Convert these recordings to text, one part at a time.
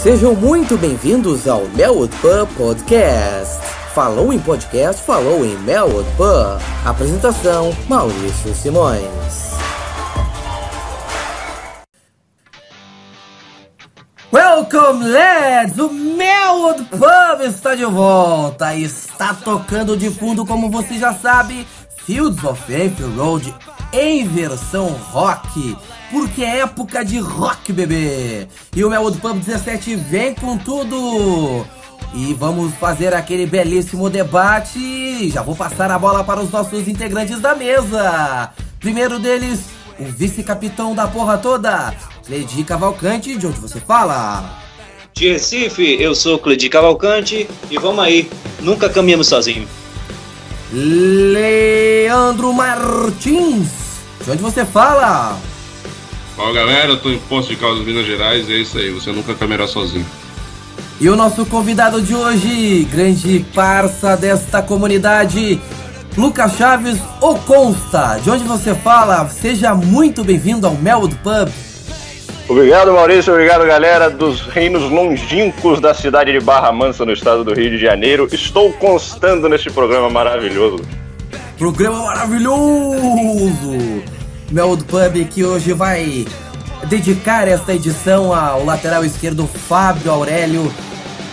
Sejam muito bem-vindos ao Melwood Pub Podcast. Falou em podcast, falou em Melwood Pub. Apresentação, Maurício Simões. Welcome, lads! O Melwood Pub está de volta e está tocando de fundo, como você já sabe, Fields of Enfield Road em versão rock, porque é época de rock, bebê! E o Melwood Pub 17 vem com tudo! E vamos fazer aquele belíssimo debate. Já vou passar a bola para os nossos integrantes da mesa. Primeiro deles, o vice-capitão da porra toda, Cledi Cavalcante, de onde você fala? De Recife, eu sou Cledi Cavalcante e vamos aí, nunca caminhamos sozinho. Leandro Martins, de onde você fala? Fala galera, eu tô em Poços de Caldas, Minas Gerais, e é isso aí, você nunca caminhará sozinho. E o nosso convidado de hoje, grande parça desta comunidade, Lucas Chaves, o Consta, de onde você fala? Seja muito bem-vindo ao Melwood Pub. Obrigado, Maurício, obrigado galera dos reinos longínquos da cidade de Barra Mansa, no estado do Rio de Janeiro. Estou constando neste programa maravilhoso. Programa maravilhoso! Melwood Pub que hoje vai dedicar esta edição ao lateral esquerdo Fábio Aurélio,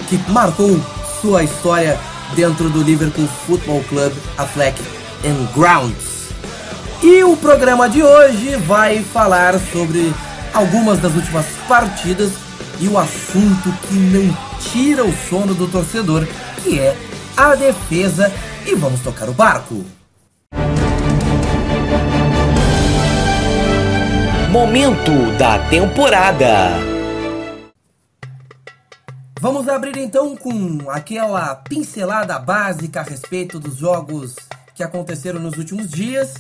que marcou sua história dentro do Liverpool Football Club Athletic and Grounds. E o programa de hoje vai falar sobre algumas das últimas partidas e o assunto que não tira o sono do torcedor, que é a defesa. E vamos tocar o barco. Momento da temporada. Vamos abrir então com aquela pincelada básica a respeito dos jogos que aconteceram nos últimos dias.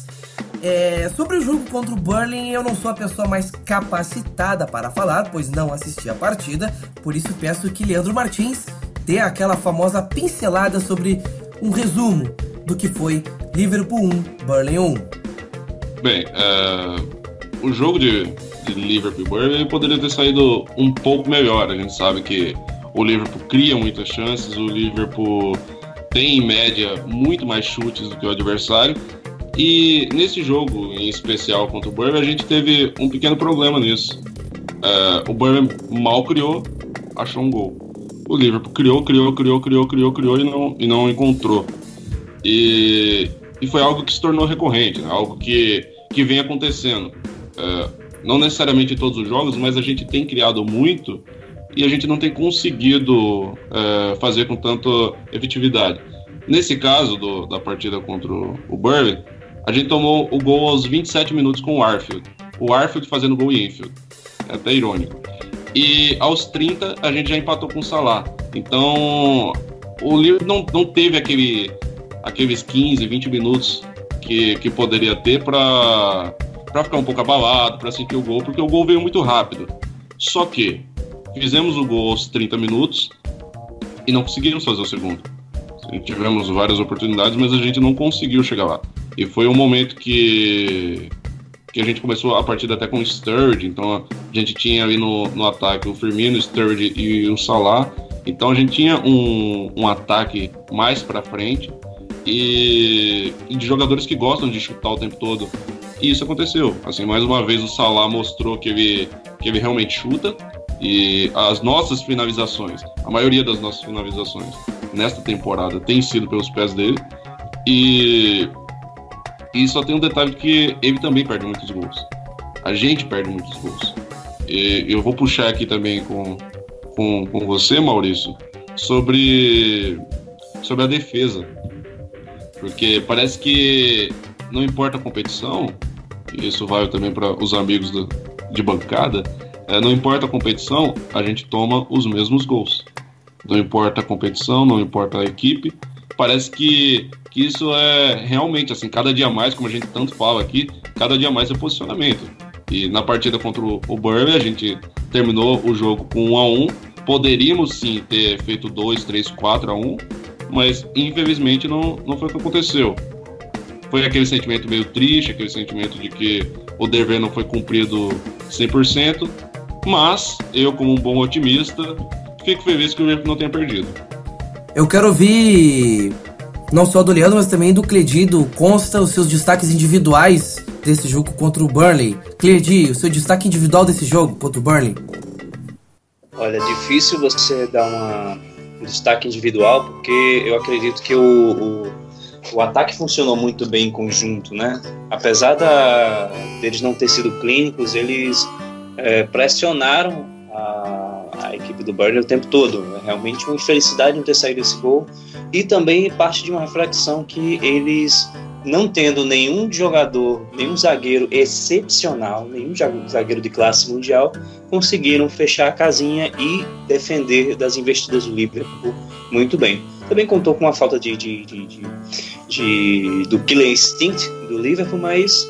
Sobre o jogo contra o Burnley, eu não sou a pessoa mais capacitada para falar, pois não assisti a partida. Por isso peço que Leandro Martins dê aquela famosa pincelada sobre um resumo do que foi Liverpool 1, Burnley 1. Bem, o jogo de Liverpool e Burnley poderia ter saído um pouco melhor. A gente sabe que o Liverpool cria muitas chances, o Liverpool tem em média muito mais chutes do que o adversário. E nesse jogo, em especial contra o Burnley, a gente teve um pequeno problema nisso. O Burnley mal criou, achou um gol. O Liverpool criou e não encontrou. E foi algo que se tornou recorrente, né? Algo que vem acontecendo. Não necessariamente em todos os jogos, mas a gente tem criado muito e a gente não tem conseguido fazer com tanta efetividade. Nesse caso da partida contra o Burnley, a gente tomou o gol aos 27 minutos com o Arfield. O Arfield fazendo gol em Enfield. É até irônico. E aos 30 a gente já empatou com o Salah. Então o Liverpool não teve aqueles 15, 20 minutos que poderia ter para ficar um pouco abalado, para sentir o gol, porque o gol veio muito rápido. Só que fizemos o gol aos 30 minutos e não conseguimos fazer o segundo. Tivemos várias oportunidades, mas a gente não conseguiu chegar lá. E foi um momento que a gente começou a partida até com o Sturridge. Então a gente tinha ali no ataque o Firmino, o Sturridge e o Salah. Então a gente tinha um ataque mais pra frente e de jogadores que gostam de chutar o tempo todo. E isso aconteceu. Assim, mais uma vez o Salah mostrou que ele realmente chuta. E as nossas finalizações, a maioria das nossas finalizações nesta temporada tem sido pelos pés dele. E só tem um detalhe, que ele também perde muitos gols. A gente perde muitos gols. E eu vou puxar aqui também com você, Maurício, sobre a defesa. Porque parece que não importa a competição, e isso vale também para os amigos de bancada, não importa a competição, a gente toma os mesmos gols. Não importa a competição, não importa a equipe. Parece que isso é realmente, assim, cada dia mais, como a gente tanto fala aqui, cada dia mais é posicionamento. E na partida contra o Burnley, a gente terminou o jogo com 1-1. Poderíamos sim ter feito 2, 3, 4-1, mas infelizmente não foi o que aconteceu. Foi aquele sentimento meio triste, aquele sentimento de que o dever não foi cumprido 100%. Mas eu, como um bom otimista, fico feliz que o Liverpool não tenha perdido. Eu quero ouvir não só do Leandro, mas também do Cledi, do Consta, os seus destaques individuais desse jogo contra o Burnley. Cledi, o seu destaque individual desse jogo contra o Burnley? Olha, é difícil você dar um destaque individual, porque eu acredito que o ataque funcionou muito bem em conjunto, né? Apesar deles não ter sido clínicos, eles pressionaram a equipe do Burnley o tempo todo. É realmente uma infelicidade não ter saído esse gol, e também parte de uma reflexão que eles, não tendo nenhum jogador, nenhum zagueiro excepcional, nenhum zagueiro de classe mundial, conseguiram fechar a casinha e defender das investidas do Liverpool muito bem. Também contou com uma falta do killer instinct do Liverpool, mas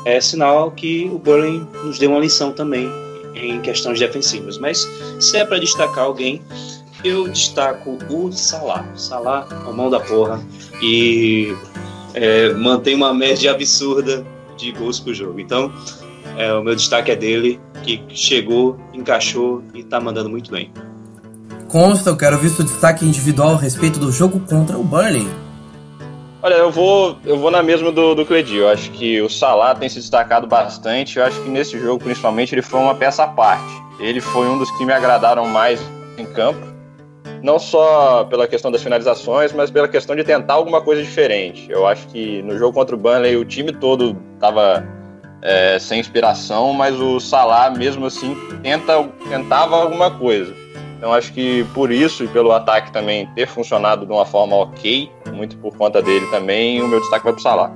é sinal que o Burnley nos deu uma lição também em questões defensivas. Mas se é para destacar alguém, eu destaco o Salah. Salah, a mão da porra, e mantém uma média absurda de gols por jogo. Então, o meu destaque é dele, que chegou, encaixou e tá mandando muito bem. Consta, eu quero ver seu destaque individual a respeito do jogo contra o Burnley. Olha, eu vou na mesma do Cledi. Eu acho que o Salah tem se destacado bastante. Eu acho que nesse jogo, principalmente, ele foi uma peça à parte. Ele foi um dos que me agradaram mais em campo. Não só pela questão das finalizações, mas pela questão de tentar alguma coisa diferente. Eu acho que no jogo contra o Burnley o time todo estava sem inspiração, mas o Salah mesmo assim tentava alguma coisa. Então acho que por isso e pelo ataque também ter funcionado de uma forma ok, muito por conta dele também, o meu destaque vai pro Salah.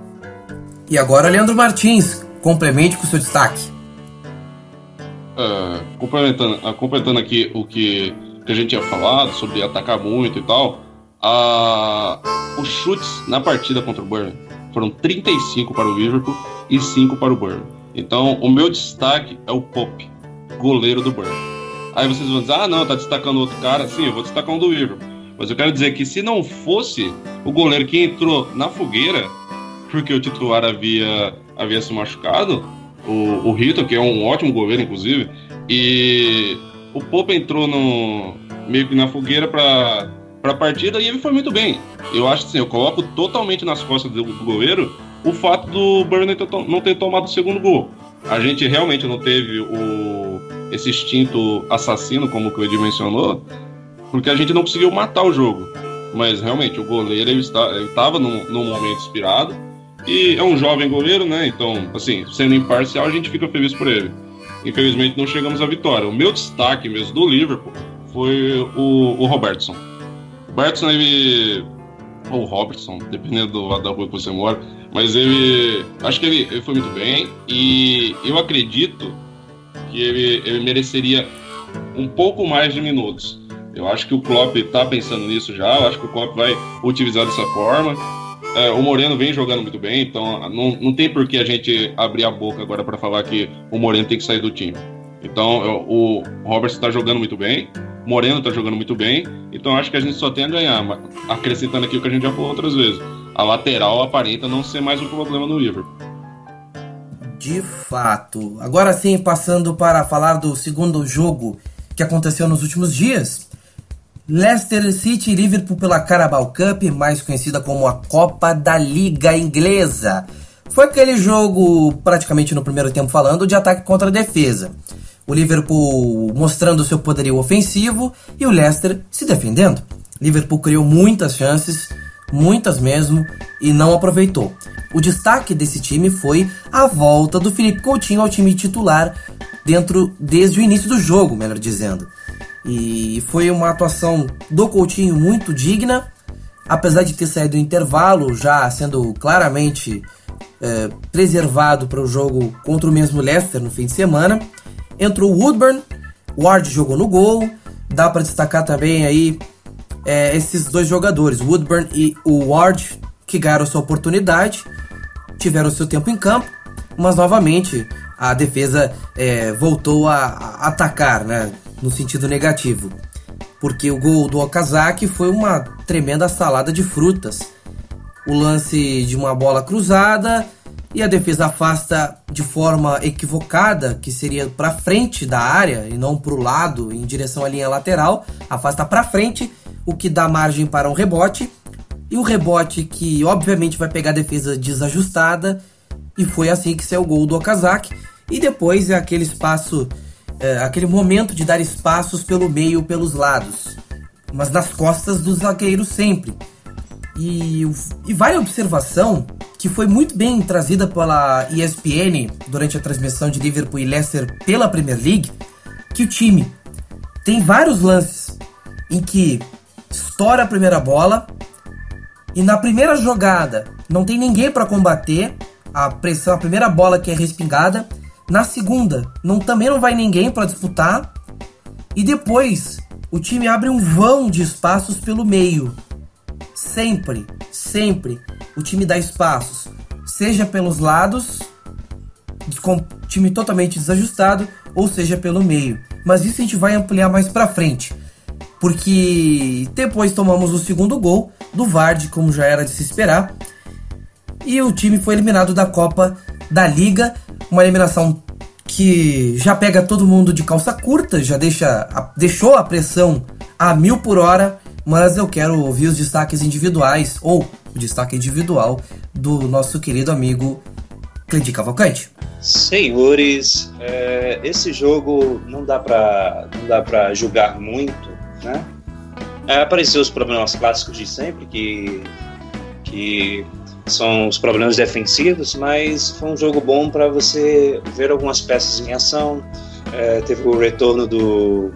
E agora, Leandro Martins, complemente com o seu destaque. Complementando aqui o que a gente tinha falado sobre atacar muito e tal, os chutes na partida contra o Burnley foram 35 para o Liverpool e 5 para o Burnley. Então o meu destaque é o Pope, goleiro do Burnley. Aí vocês vão dizer, não, tá destacando outro cara. Sim, eu vou destacar um do Liverpool. Mas eu quero dizer que se não fosse o goleiro que entrou na fogueira, porque o titular havia se machucado, o Rito, que é um ótimo goleiro, inclusive, e o Pope entrou meio que na fogueira para a partida, e ele foi muito bem. Eu acho que eu coloco totalmente nas costas do goleiro o fato do Burnley não ter tomado o segundo gol. A gente realmente não teve esse instinto assassino, como o Cledi mencionou, porque a gente não conseguiu matar o jogo. Mas realmente o goleiro ele estava num momento inspirado, e é um jovem goleiro, né? Então, assim, sendo imparcial, a gente fica feliz por ele. Infelizmente não chegamos à vitória. O meu destaque mesmo do Liverpool foi o Robertson. O Robertson, ou Robertson, dependendo da rua que você mora, mas acho que ele foi muito bem, e eu acredito que ele mereceria um pouco mais de minutos. Eu acho que o Klopp está pensando nisso já, eu acho que o Klopp vai utilizar dessa forma. O Moreno vem jogando muito bem, então não tem por que a gente abrir a boca agora para falar que o Moreno tem que sair do time. Então o Robertson está jogando muito bem, o Moreno está jogando muito bem, então acho que a gente só tem a ganhar. Mas, acrescentando aqui o que a gente já falou outras vezes, a lateral aparenta não ser mais um problema no Liverpool. De fato. Agora sim, passando para falar do segundo jogo que aconteceu nos últimos dias. Leicester City e Liverpool pela Carabao Cup, mais conhecida como a Copa da Liga Inglesa. Foi aquele jogo, praticamente no primeiro tempo falando, de ataque contra a defesa. O Liverpool mostrando seu poderio ofensivo e o Leicester se defendendo. Liverpool criou muitas chances, muitas mesmo, e não aproveitou. O destaque desse time foi a volta do Philippe Coutinho ao time titular desde o início do jogo, melhor dizendo. E foi uma atuação do Coutinho muito digna, apesar de ter saído do intervalo, já sendo claramente preservado para o jogo contra o mesmo Leicester no fim de semana. Entrou o Woodburn, o Ward jogou no gol, dá para destacar também aí esses dois jogadores, o Woodburn e o Ward, que ganharam sua oportunidade, tiveram seu tempo em campo, mas novamente a defesa voltou a atacar, né, no sentido negativo, porque o gol do Okazaki foi uma tremenda salada de frutas. O lance de uma bola cruzada, e a defesa afasta de forma equivocada, que seria para frente da área e não para o lado, em direção à linha lateral, afasta para frente, o que dá margem para um rebote, e o rebote que obviamente vai pegar a defesa desajustada, e foi assim que saiu o gol do Okazaki, e depois é aquele espaço, aquele momento de dar espaços pelo meio, pelos lados, mas nas costas do zagueiro sempre. E vale a observação que foi muito bem trazida pela ESPN durante a transmissão de Liverpool e Leicester pela Premier League, que o time tem vários lances em que estoura a primeira bola e na primeira jogada não tem ninguém para combater a pressão, a primeira bola que é respingada, na segunda também não vai ninguém para disputar, e depois o time abre um vão de espaços pelo meio. Sempre o time dá espaços, seja pelos lados, com o time totalmente desajustado, ou seja pelo meio. Mas isso a gente vai ampliar mais pra frente, porque depois tomamos o segundo gol do Vardy, como já era de se esperar, e o time foi eliminado da Copa da Liga, uma eliminação que já pega todo mundo de calça curta, já deixou a pressão a 1000 por hora, mas eu quero ouvir os destaques individuais, ou o destaque individual do nosso querido amigo Cledir Cavalcante. Senhores, esse jogo não dá pra julgar muito, né? Apareceu os problemas clássicos de sempre, que são os problemas defensivos, mas foi um jogo bom para você ver algumas peças em ação. Teve o retorno do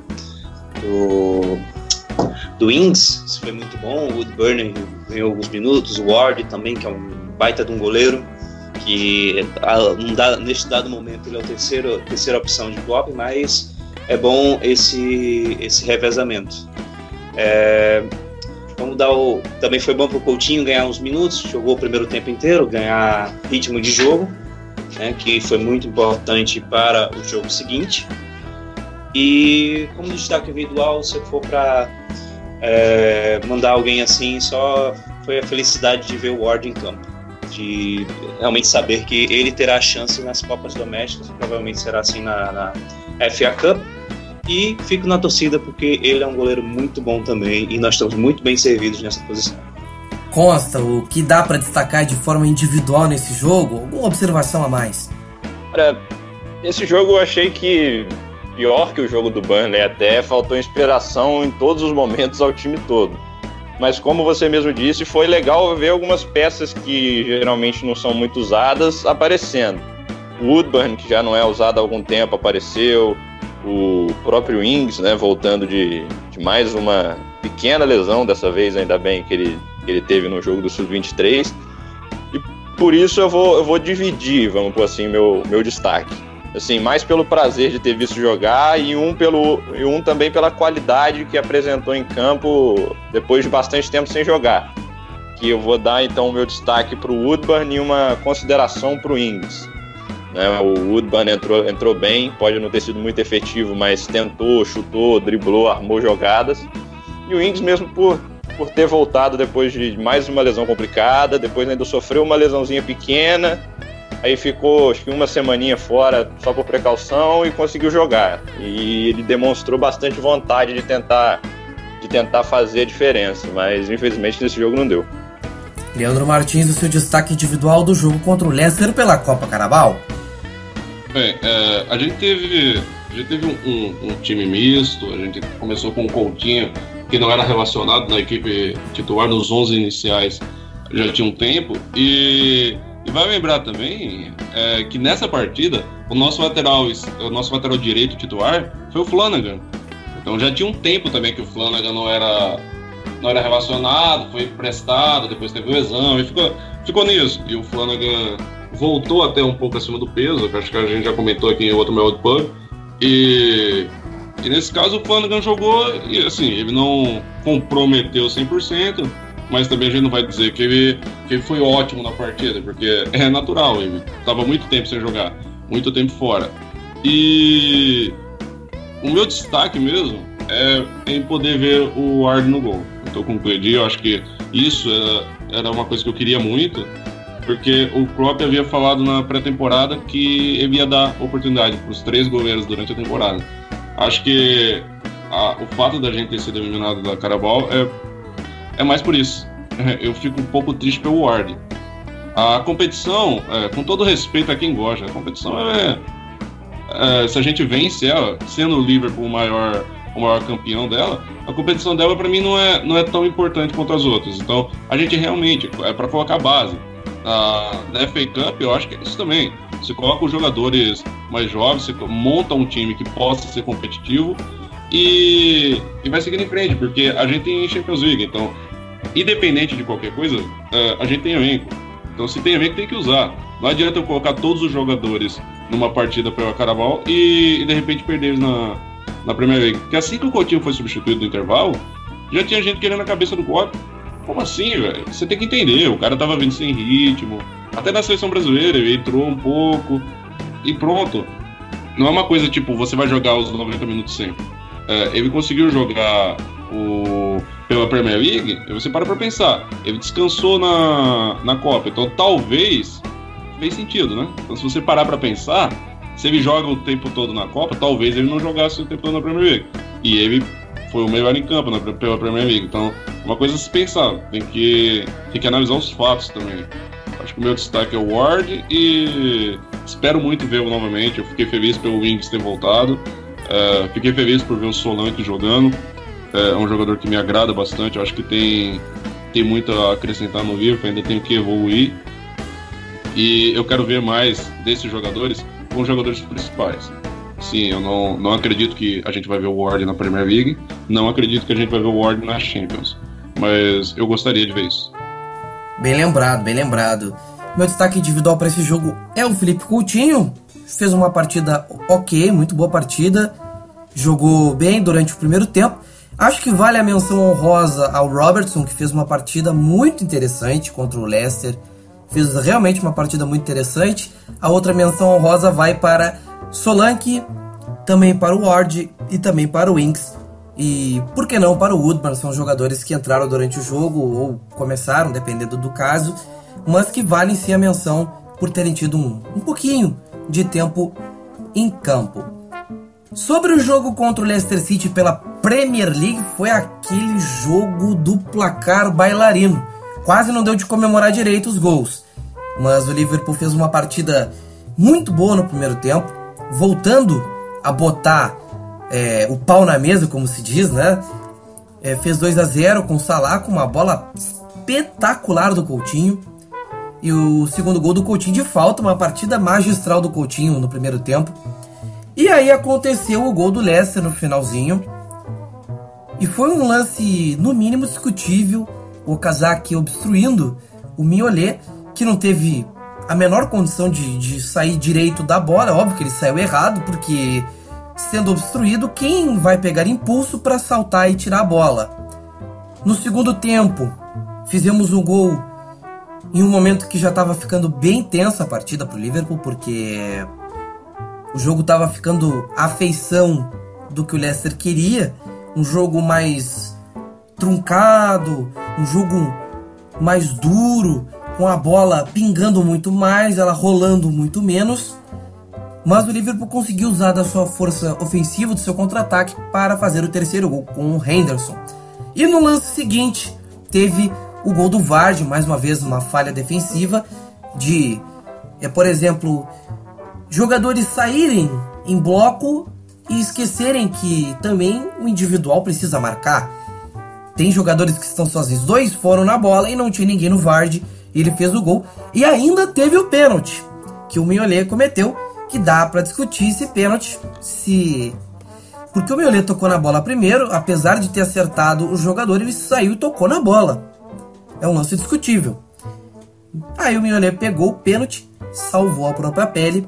Ings, isso foi muito bom. O Woodburn ganhou alguns minutos, o Ward também, que é um baita de um goleiro, que neste dado momento ele é a terceira opção de Klopp, mas é bom esse revezamento. Também foi bom para o Coutinho ganhar uns minutos, jogou o primeiro tempo inteiro, ganhar ritmo de jogo, né, que foi muito importante para o jogo seguinte. E como destaque individual, se for para mandar alguém assim, só foi a felicidade de ver o Ward em campo, de realmente saber que ele terá chance nas Copas Domésticas, provavelmente será assim na FA Cup, e fico na torcida porque ele é um goleiro muito bom também e nós estamos muito bem servidos nessa posição. Costa, o que dá para destacar de forma individual nesse jogo? Alguma observação a mais? Olha, esse jogo eu achei que pior que o jogo do Burnley, até faltou inspiração em todos os momentos ao time todo. Mas como você mesmo disse, foi legal ver algumas peças que geralmente não são muito usadas aparecendo. O Woodburn, que já não é usado há algum tempo, apareceu. O próprio Ings, né, voltando de mais uma pequena lesão, dessa vez ainda bem que ele teve no jogo do Sub-23. E por isso eu vou dividir, vamos por assim, meu destaque. Assim, mais pelo prazer de ter visto jogar e um também pela qualidade que apresentou em campo depois de bastante tempo sem jogar. Que eu vou dar então o meu destaque para o Woodburn e uma consideração para o Ings. O Woodburn entrou bem, pode não ter sido muito efetivo, mas tentou, chutou, driblou, armou jogadas. E o Ings mesmo por ter voltado depois de mais uma lesão complicada, depois ainda sofreu uma lesãozinha pequena. Aí ficou, acho que uma semaninha fora só por precaução e conseguiu jogar. E ele demonstrou bastante vontade de tentar fazer a diferença, mas infelizmente nesse jogo não deu. Leandro Martins, o seu destaque individual do jogo contra o Leicester pela Copa Carabao. Bem, a gente teve um time misto, a gente começou com o Coutinho, que não era relacionado na equipe titular nos 11 iniciais, já tinha um tempo, e vai lembrar também que nessa partida o nosso lateral direito titular foi o Flanagan. Então já tinha um tempo também que o Flanagan não era relacionado, foi emprestado, depois teve lesão e ficou nisso. E o Flanagan voltou até um pouco acima do peso, que acho que a gente já comentou aqui em outro Melwood Pub. E nesse caso o Flanagan jogou e assim, ele não comprometeu 100%, mas também a gente não vai dizer que ele foi ótimo na partida, porque é natural, ele estava muito tempo sem jogar, muito tempo fora. E o meu destaque mesmo é em poder ver o Ward no gol. Eu tô com o Cledir, eu acho que isso era uma coisa que eu queria muito, porque o Klopp havia falado na pré-temporada que ele ia dar oportunidade para os 3 goleiros durante a temporada. Acho que o fato da gente ter sido eliminado da Carabao é mais por isso. Eu fico um pouco triste pelo Ward. A competição, com todo respeito a quem gosta, a competição se a gente vence ela, sendo o Liverpool o maior campeão dela, a competição dela para mim não é tão importante quanto as outras. Então a gente realmente é para colocar base. Na FA Cup eu acho que é isso também. Você coloca os jogadores mais jovens, você monta um time que possa ser competitivo e vai seguindo em frente, porque a gente tem Champions League. Então, independente de qualquer coisa, a gente tem elenco. Então se tem elenco, tem que usar. Não adianta eu colocar todos os jogadores numa partida pela Carabao e de repente perder eles na Premier League. Porque assim que o Coutinho foi substituído no intervalo, já tinha gente querendo a cabeça do Klopp. Como assim, velho? Você tem que entender, o cara tava vindo sem ritmo. Até na seleção brasileira ele entrou um pouco e pronto. Não é uma coisa tipo, você vai jogar os 90 minutos sempre. Ele conseguiu jogar pela Premier League, e você para pra pensar, ele descansou na Copa, então talvez fez sentido, né? Então se você parar pra pensar, se ele joga o tempo todo na Copa, talvez ele não jogasse o tempo todo na Premier League. E ele foi o melhor em campo pela Premier League. Então, uma coisa a se pensar, tem que analisar os fatos também. Acho que o meu destaque é o Ward e espero muito vê-lo novamente. Eu fiquei feliz pelo Ings ter voltado, fiquei feliz por ver o Solanke jogando. É um jogador que me agrada bastante. Eu acho que tem muito a acrescentar no Liverpool, ainda tem que evoluir. E eu quero ver mais desses jogadores com os jogadores principais. Sim, eu não acredito que a gente vai ver o Ward na Premier League, não acredito que a gente vai ver o Ward na Champions, mas eu gostaria de ver isso. Bem lembrado, bem lembrado. Meu destaque individual para esse jogo é o Felipe Coutinho. Fez uma partida ok, muito boa partida, jogou bem durante o primeiro tempo. Acho que vale a menção honrosa ao Robertson, que fez uma partida muito interessante contra o Leicester. Fez realmente uma partida muito interessante. A outra menção honrosa vai para Solanke, também para o Ward e também para o Ings. E por que não para o Woodman? São jogadores que entraram durante o jogo ou começaram, dependendo do caso, mas que valem sim a menção por terem tido um pouquinho de tempo em campo. Sobre o jogo contra o Leicester City pela Premier League, foi aquele jogo do placar bailarino. Quase não deu de comemorar direito os gols, mas o Liverpool fez uma partida muito boa no primeiro tempo, voltando a botar o pau na mesa, como se diz, né? Fez 2-0 com o Salah, com uma bola espetacular do Coutinho, e o segundo gol do Coutinho de falta, uma partida magistral do Coutinho no primeiro tempo. E aí aconteceu o gol do Leicester no finalzinho, e foi um lance no mínimo discutível, o Okazaki obstruindo o Mignolet, que não teve a menor condição de sair direito da bola. É óbvio que ele saiu errado, porque sendo obstruído, quem vai pegar impulso para saltar e tirar a bola? No segundo tempo, fizemos um gol em um momento que já estava ficando bem tensa a partida para o Liverpool, porque o jogo estava ficando à feição do que o Leicester queria, um jogo mais truncado, um jogo mais duro, com a bola pingando muito mais, ela rolando muito menos, mas o Liverpool conseguiu usar da sua força ofensiva, do seu contra-ataque, para fazer o terceiro gol com o Henderson. E no lance seguinte, teve o gol do Vardy, mais uma vez uma falha defensiva, de, por exemplo, jogadores saírem em bloco e esquecerem que também o individual precisa marcar. Tem jogadores que estão sozinhos, 2 foram na bola e não tinha ninguém no Vardy, ele fez o gol. E ainda teve o pênalti que o Mignolet cometeu, que dá para discutir esse pênalti, porque o Mignolet tocou na bola primeiro, apesar de ter acertado o jogador, ele saiu e tocou na bola. É um lance discutível. Aí o Mignolet pegou o pênalti, salvou a própria pele.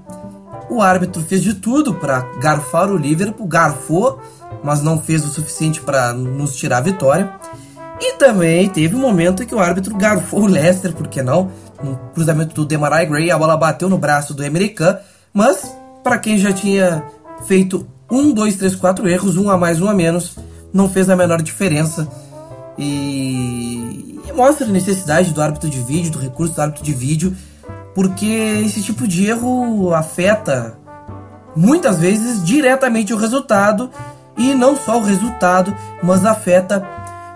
O árbitro fez de tudo para garfar o Liverpool, garfou, mas não fez o suficiente para nos tirar a vitória. E também teve um momento em que o árbitro garfou o Leicester, por que não? Um cruzamento do Demarai Gray, a bola bateu no braço do Emre Can, mas para quem já tinha feito 1, 2, 3, 4 erros, 1 a mais, 1 a menos, não fez a menor diferença. E mostra a necessidade do árbitro de vídeo, do recurso do árbitro de vídeo, porque esse tipo de erro afeta muitas vezes diretamente o resultado, e não só o resultado, mas afeta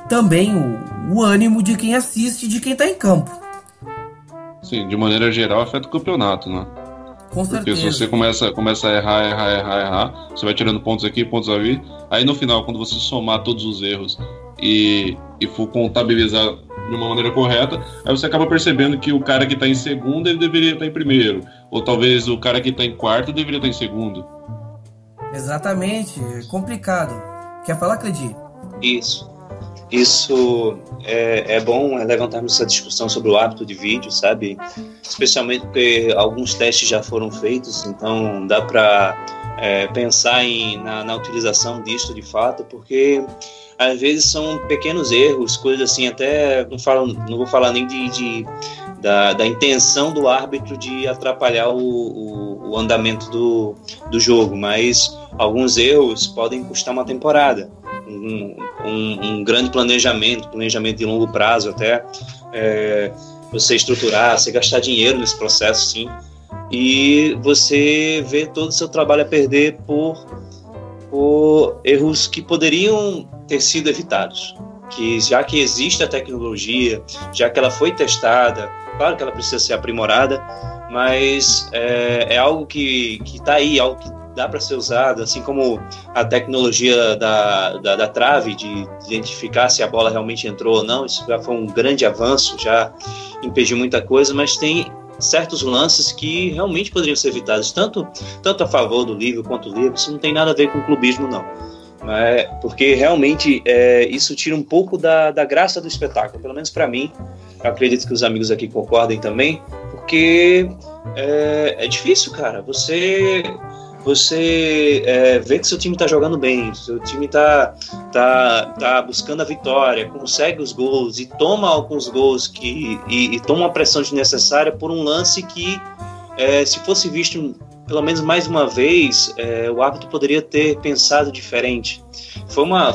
também o ânimo de quem assiste, de quem está em campo. Sim, de maneira geral afeta o campeonato, né? Com certeza. Porque se você começa a errar, você vai tirando pontos aqui, pontos ali, aí no final, quando você somar todos os erros e for contabilizar de uma maneira correta, aí você acaba percebendo que o cara que está em segundo, ele deveria estar em primeiro, ou talvez o cara que está em quarto deveria estar em segundo. Exatamente, é complicado. Quer falar, Cledi? Isso é bom levantarmos essa discussão sobre o árbitro de vídeo, sabe? Especialmente porque alguns testes já foram feitos, então dá para pensar na utilização disso de fato, porque às vezes são pequenos erros, coisas assim, até não vou falar nem da intenção do árbitro de atrapalhar o andamento do jogo, mas alguns erros podem custar uma temporada. Um grande planejamento de longo prazo, até você estruturar, você gastar dinheiro nesse processo, sim, e você vê todo o seu trabalho a perder por erros que poderiam ter sido evitados. Que já que existe a tecnologia, já que ela foi testada, claro que ela precisa ser aprimorada, mas é algo que está aí, algo que dá para ser usado, assim como a tecnologia da trave, de identificar se a bola realmente entrou ou não. Isso já foi um grande avanço, já impediu muita coisa, mas tem certos lances que realmente poderiam ser evitados, tanto a favor do Liverpool quanto do Liverpool. Isso não tem nada a ver com clubismo, não. Porque realmente isso tira um pouco da graça do espetáculo, pelo menos para mim. Eu acredito que os amigos aqui concordem também, porque é difícil, cara, você vê que seu time está jogando bem, seu time está buscando a vitória, consegue os gols e toma alguns gols e toma uma pressão desnecessária por um lance que, se fosse visto pelo menos mais uma vez, o árbitro poderia ter pensado diferente. Foi uma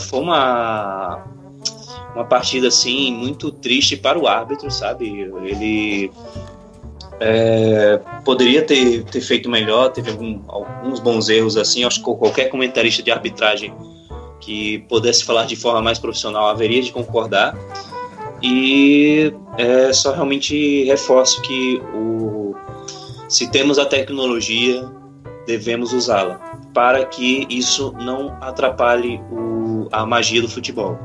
partida assim muito triste para o árbitro, sabe? Ele poderia ter feito melhor, teve alguns bons erros assim. Acho que qualquer comentarista de arbitragem que pudesse falar de forma mais profissional haveria de concordar, e só realmente reforço que se temos a tecnologia, devemos usá-la para que isso não atrapalhe a magia do futebol.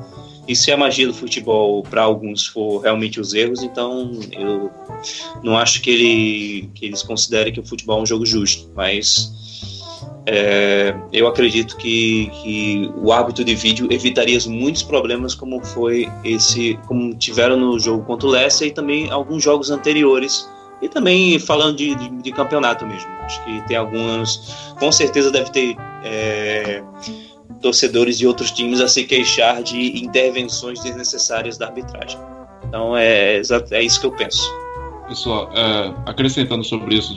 E se a magia do futebol para alguns for realmente os erros, então eu não acho que eles considerem que o futebol é um jogo justo, mas eu acredito que o árbitro de vídeo evitaria muitos problemas como tiveram no jogo contra o Leicester e também alguns jogos anteriores, e também falando de campeonato mesmo. Acho que tem alguns, com certeza deve ter torcedores de outros times a se queixar de intervenções desnecessárias da arbitragem. Então é isso que eu penso. Pessoal, acrescentando sobre isso,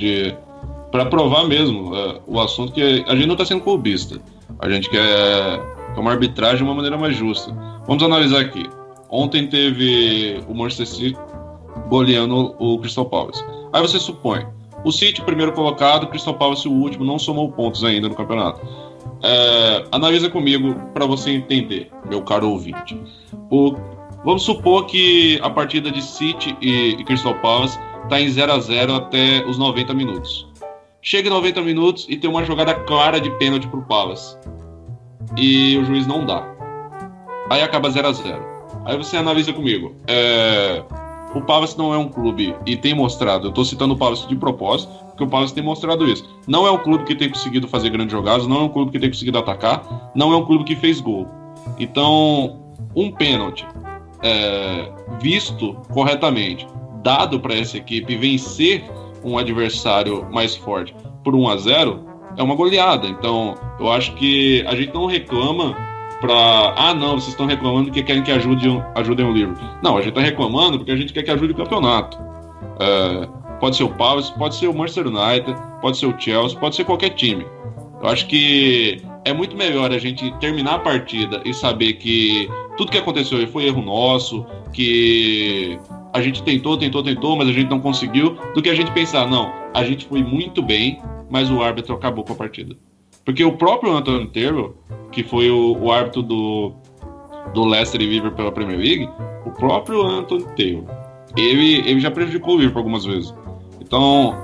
para provar mesmo o assunto, que a gente não está sendo clubista, a gente quer uma arbitragem de uma maneira mais justa. Vamos analisar aqui. Ontem teve o Manchester City goleando o Crystal Palace. Aí você supõe, o City primeiro colocado, o Crystal Palace o último, não somou pontos ainda no campeonato. Analisa comigo para você entender, meu caro ouvinte. Vamos supor que a partida de City e Crystal Palace está em 0-0 até os 90 minutos. Chega em 90 minutos e tem uma jogada clara de pênalti pro Palace, e o juiz não dá. Aí acaba 0-0. Aí você analisa comigo. O Palace não é um clube, e tem mostrado, eu estou citando o Palace de propósito, porque o Palace tem mostrado isso. Não é um clube que tem conseguido fazer grandes jogadas, não é um clube que tem conseguido atacar, não é um clube que fez gol. Então, um pênalti visto corretamente, dado para essa equipe vencer um adversário mais forte por 1-0, é uma goleada. Então, eu acho que a gente não reclama não, vocês estão reclamando que querem que ajudem o Liverpool. Não, a gente está reclamando porque a gente quer que ajude o campeonato. Pode ser o Palace, pode ser o Manchester United, pode ser o Chelsea, pode ser qualquer time. Eu acho que é muito melhor a gente terminar a partida e saber que tudo que aconteceu foi erro nosso, que a gente tentou, mas a gente não conseguiu, do que a gente pensar, não, a gente foi muito bem, mas o árbitro acabou com a partida. Porque o próprio Anthony Taylor, que foi o árbitro do Leicester e Liverpool pela Premier League, o próprio Anthony Taylor, ele já prejudicou o Liverpool algumas vezes. Então,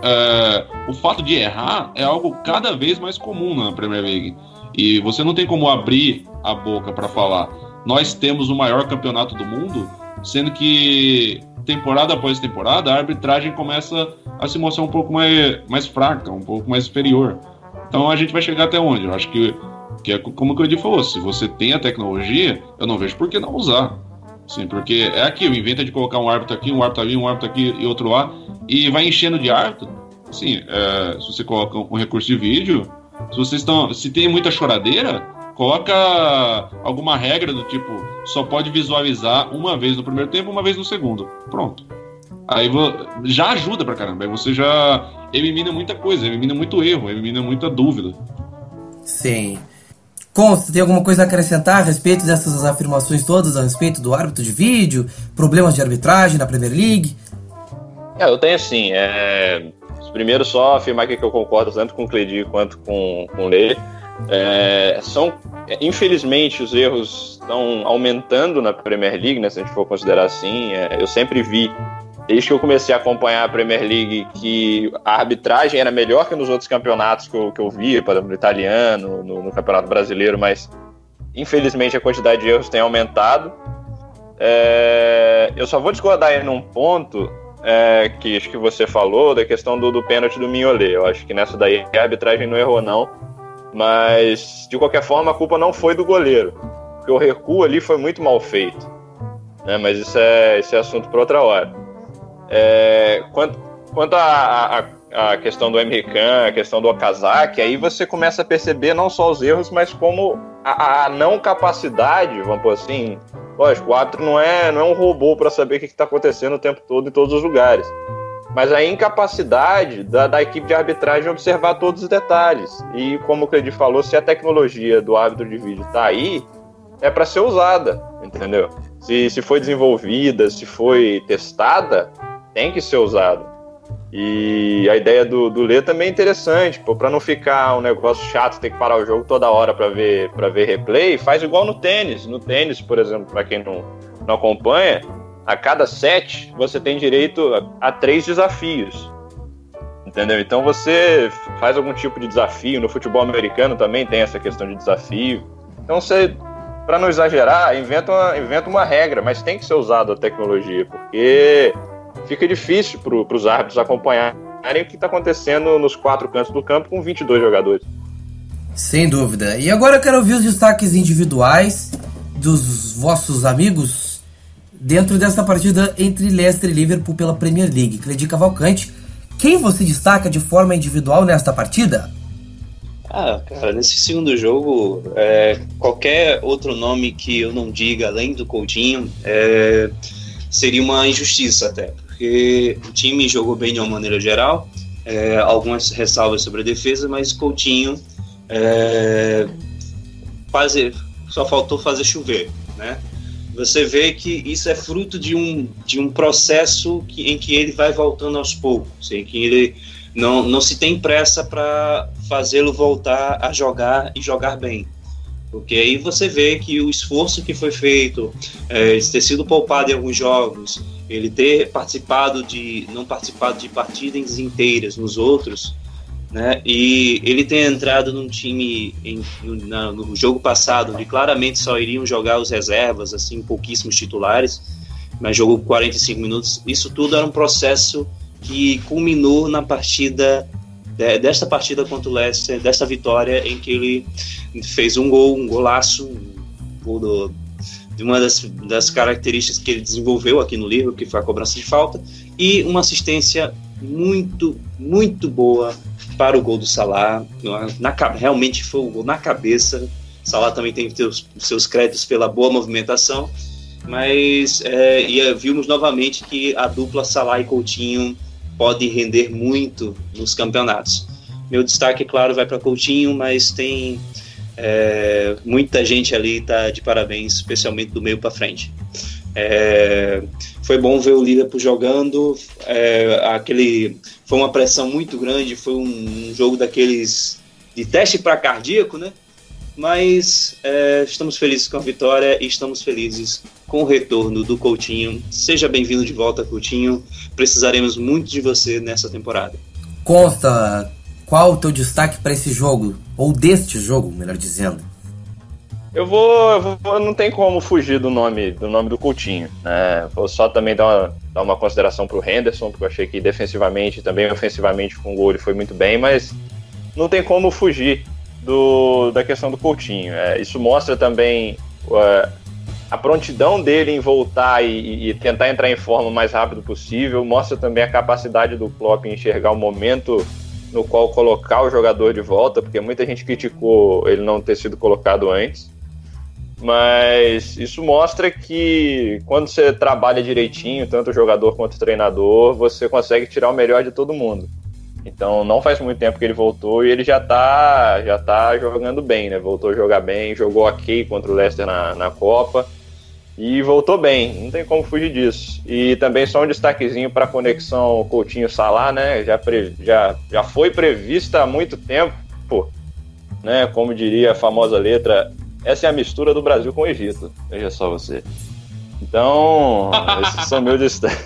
o fato de errar é algo cada vez mais comum na Premier League. E você não tem como abrir a boca para falar, nós temos o maior campeonato do mundo, sendo que temporada após temporada a arbitragem começa a se mostrar um pouco mais fraca, um pouco mais superior. Então a gente vai chegar até onde? Eu acho que é como o Cleide falou, se você tem a tecnologia, eu não vejo por que não usar. Sim, porque é aquilo, inventa de colocar um árbitro aqui, um árbitro ali, um árbitro aqui e outro lá, e vai enchendo de árbitro. Assim, se você coloca um recurso de vídeo, se tem muita choradeira, coloca alguma regra do tipo, só pode visualizar uma vez no primeiro tempo, uma vez no segundo. Pronto. Aí já ajuda pra caramba, aí você já elimina muita coisa, elimina muito erro, elimina muita dúvida. Sim. Você tem alguma coisa a acrescentar a respeito dessas afirmações todas, a respeito do árbitro de vídeo, problemas de arbitragem na Premier League? Eu tenho sim. Primeiro só afirmar aqui que eu concordo tanto com o Cleidi quanto com o Lê. Infelizmente os erros estão aumentando na Premier League, né, se a gente for considerar assim. Eu sempre vi, desde que eu comecei a acompanhar a Premier League, que a arbitragem era melhor que nos outros campeonatos que eu via, por exemplo, no italiano, no Campeonato Brasileiro, mas infelizmente a quantidade de erros tem aumentado. Eu só vou discordar aí num ponto que acho que você falou, da questão do pênalti do Mignolet. Eu acho que nessa daí a arbitragem não errou não, mas de qualquer forma a culpa não foi do goleiro, porque o recuo ali foi muito mal feito, né? Mas isso é assunto para outra hora. Quanto a questão do Emre Can, a questão do Okazaki, aí você começa a perceber não só os erros, mas como a não capacidade, vamos por assim. Lógico, o árbitro não é um robô para saber o que está acontecendo o tempo todo em todos os lugares, mas a incapacidade da equipe de arbitragem observar todos os detalhes. E como o Cleide falou, se a tecnologia do árbitro de vídeo está aí, é para ser usada, entendeu? Se foi desenvolvida, se foi testada, tem que ser usada. E a ideia do Lê também é interessante, para não ficar um negócio chato, ter que parar o jogo toda hora para ver replay, faz igual no tênis. No tênis, por exemplo, para quem não acompanha, a cada set você tem direito a 3 desafios, entendeu? Então você faz algum tipo de desafio. No futebol americano também tem essa questão de desafio. Então você, para não exagerar, inventa uma regra, mas tem que ser usada a tecnologia, porque fica difícil para os árbitros acompanharem o que está acontecendo nos 4 cantos do campo com 22 jogadores. Sem dúvida. E agora eu quero ouvir os destaques individuais dos vossos amigos dentro dessa partida entre Leicester e Liverpool pela Premier League. Cleide Cavalcante, quem você destaca de forma individual nesta partida? Cara, nesse segundo jogo, qualquer outro nome que eu não diga além do Coutinho seria uma injustiça até, porque o time jogou bem de uma maneira geral, algumas ressalvas sobre a defesa, mas Coutinho só faltou fazer chover, né? Você vê que isso é fruto de um processo em que ele vai voltando aos poucos, em que ele não se tem pressa para fazê-lo voltar a jogar e jogar bem. Porque aí você vê que o esforço que foi feito, ter sido poupado em alguns jogos, ele ter não participado de partidas inteiras nos outros, né? E ele ter entrado num time no jogo passado, onde claramente só iriam jogar os reservas, assim, pouquíssimos titulares, mas jogou 45 minutos. Isso tudo era um processo que culminou na partida, desta partida contra o Leicester, desta vitória em que ele fez um golaço, de uma das características que ele desenvolveu aqui no Liverpool, que foi a cobrança de falta, e uma assistência muito, muito boa para o gol do Salah. Realmente foi um gol na cabeça. Salah também tem que ter os seus créditos pela boa movimentação, mas vimos novamente que a dupla Salah e Coutinho pode render muito nos campeonatos. Meu destaque, claro, vai para Coutinho, mas tem muita gente ali tá de parabéns, especialmente do meio para frente. Foi bom ver o Liverpool jogando. Foi uma pressão muito grande, foi um jogo daqueles de teste para cardíaco, né? Mas estamos felizes com a vitória e estamos felizes com o retorno do Coutinho. Seja bem-vindo de volta, Coutinho. Precisaremos muito de você nessa temporada. Consta, qual o teu destaque para esse jogo? Ou deste jogo, melhor dizendo? Eu não tem como fugir do nome do Coutinho, né? Vou só também dar uma consideração para o Henderson, porque eu achei que defensivamente, também ofensivamente com o gol ele foi muito bem, mas não tem como fugir da questão do Coutinho. Isso mostra também a prontidão dele em voltar e tentar entrar em forma o mais rápido possível, mostra também a capacidade do Klopp em enxergar o momento no qual colocar o jogador de volta, porque muita gente criticou ele não ter sido colocado antes, mas isso mostra que quando você trabalha direitinho, tanto o jogador quanto o treinador, você consegue tirar o melhor de todo mundo. Então não faz muito tempo que ele voltou e ele já tá jogando bem, né? Voltou a jogar bem, jogou ok contra o Leicester na Copa e voltou bem, não tem como fugir disso. E também só um destaquezinho para a conexão Coutinho-Salah, né? Já foi prevista há muito tempo, né? Como diria a famosa letra, essa é a mistura do Brasil com o Egito, veja só você. Então, esses são meus destaques.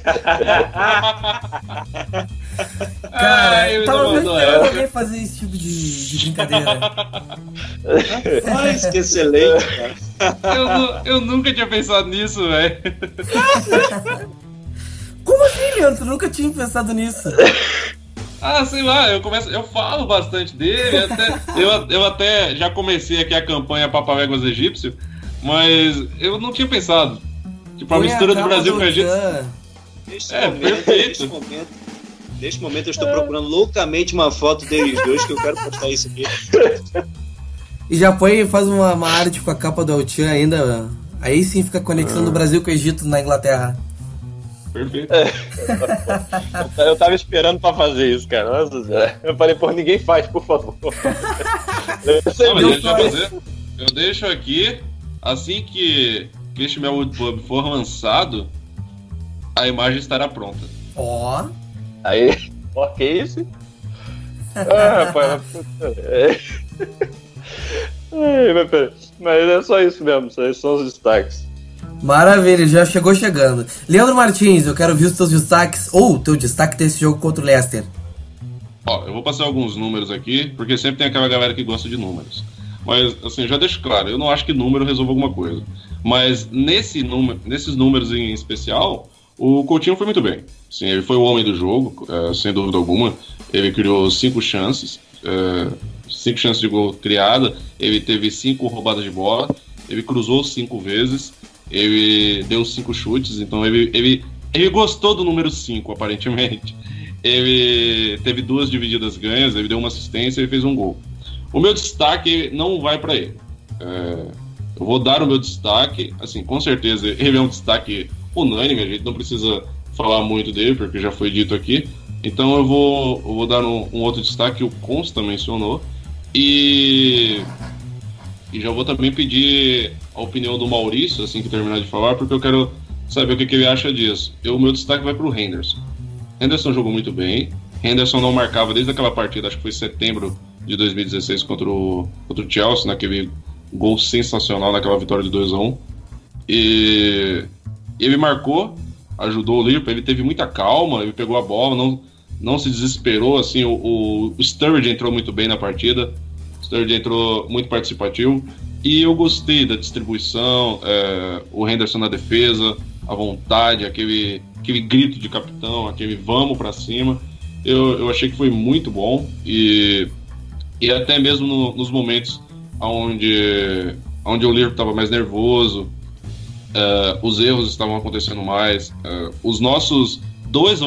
Cara, eu tava esperando alguém fazer esse tipo de brincadeira. Mas que excelente, cara. Eu nunca tinha pensado nisso, velho. Como assim, Leandro? Tu nunca tinha pensado nisso? Sei lá, eu falo bastante dele, eu até já comecei aqui a campanha Papaléguas Egípcio, mas eu não tinha pensado. Tipo, a mistura do Brasil com o Egito. Neste momento eu estou procurando loucamente uma foto deles dois, que eu quero postar isso aqui. E já faz uma arte com a capa do El-Chan ainda. Aí sim fica a conexão do Brasil com o Egito na Inglaterra. Perfeito. Eu tava esperando pra fazer isso, cara. Nossa, eu falei, ninguém faz, por favor. Eu deixo aqui, assim que este Melwood Pub for lançado, a imagem estará pronta. Ó. Aí, que isso? Rapaz. Mas é só isso mesmo, esses são os destaques. Maravilha, já chegou chegando. Leandro Martins, eu quero ver os teus destaques, ou o teu destaque desse jogo contra o Leicester. Eu vou passar alguns números aqui, porque sempre tem aquela galera que gosta de números. Mas, assim, já deixo claro, eu não acho que número resolva alguma coisa. Mas nesses números em especial, o Coutinho foi muito bem. Sim, ele foi o homem do jogo, sem dúvida alguma. Ele criou 5 chances, 5 chances de gol criada, ele teve 5 roubadas de bola, ele cruzou 5 vezes, ele deu 5 chutes, então ele gostou do número 5, aparentemente. Ele teve 2 divididas ganhas, ele deu uma assistência e fez um gol. O meu destaque não vai para ele. Eu vou dar o meu destaque, assim, com certeza ele é um destaque unânime, a gente não precisa falar muito dele, porque já foi dito aqui. Então eu vou dar um outro destaque que o Consta mencionou. E já vou também pedir a opinião do Maurício, assim que terminar de falar, porque eu quero saber o que ele acha disso. O meu destaque vai para o Henderson. Henderson jogou muito bem. Henderson não marcava desde aquela partida, acho que foi setembro de 2016 contra o Chelsea, naquele gol sensacional, naquela vitória de 2-1. E ele marcou, ajudou o Liverpool, ele teve muita calma, ele pegou a bola, não se desesperou, assim, o Sturridge entrou muito bem na partida, o Sturridge entrou muito participativo, e eu gostei da distribuição, o Henderson na defesa, a vontade, aquele grito de capitão, aquele vamos pra cima, eu achei que foi muito bom, e até mesmo nos momentos onde o Liverpool estava mais nervoso, os erros estavam acontecendo mais, os nossos dois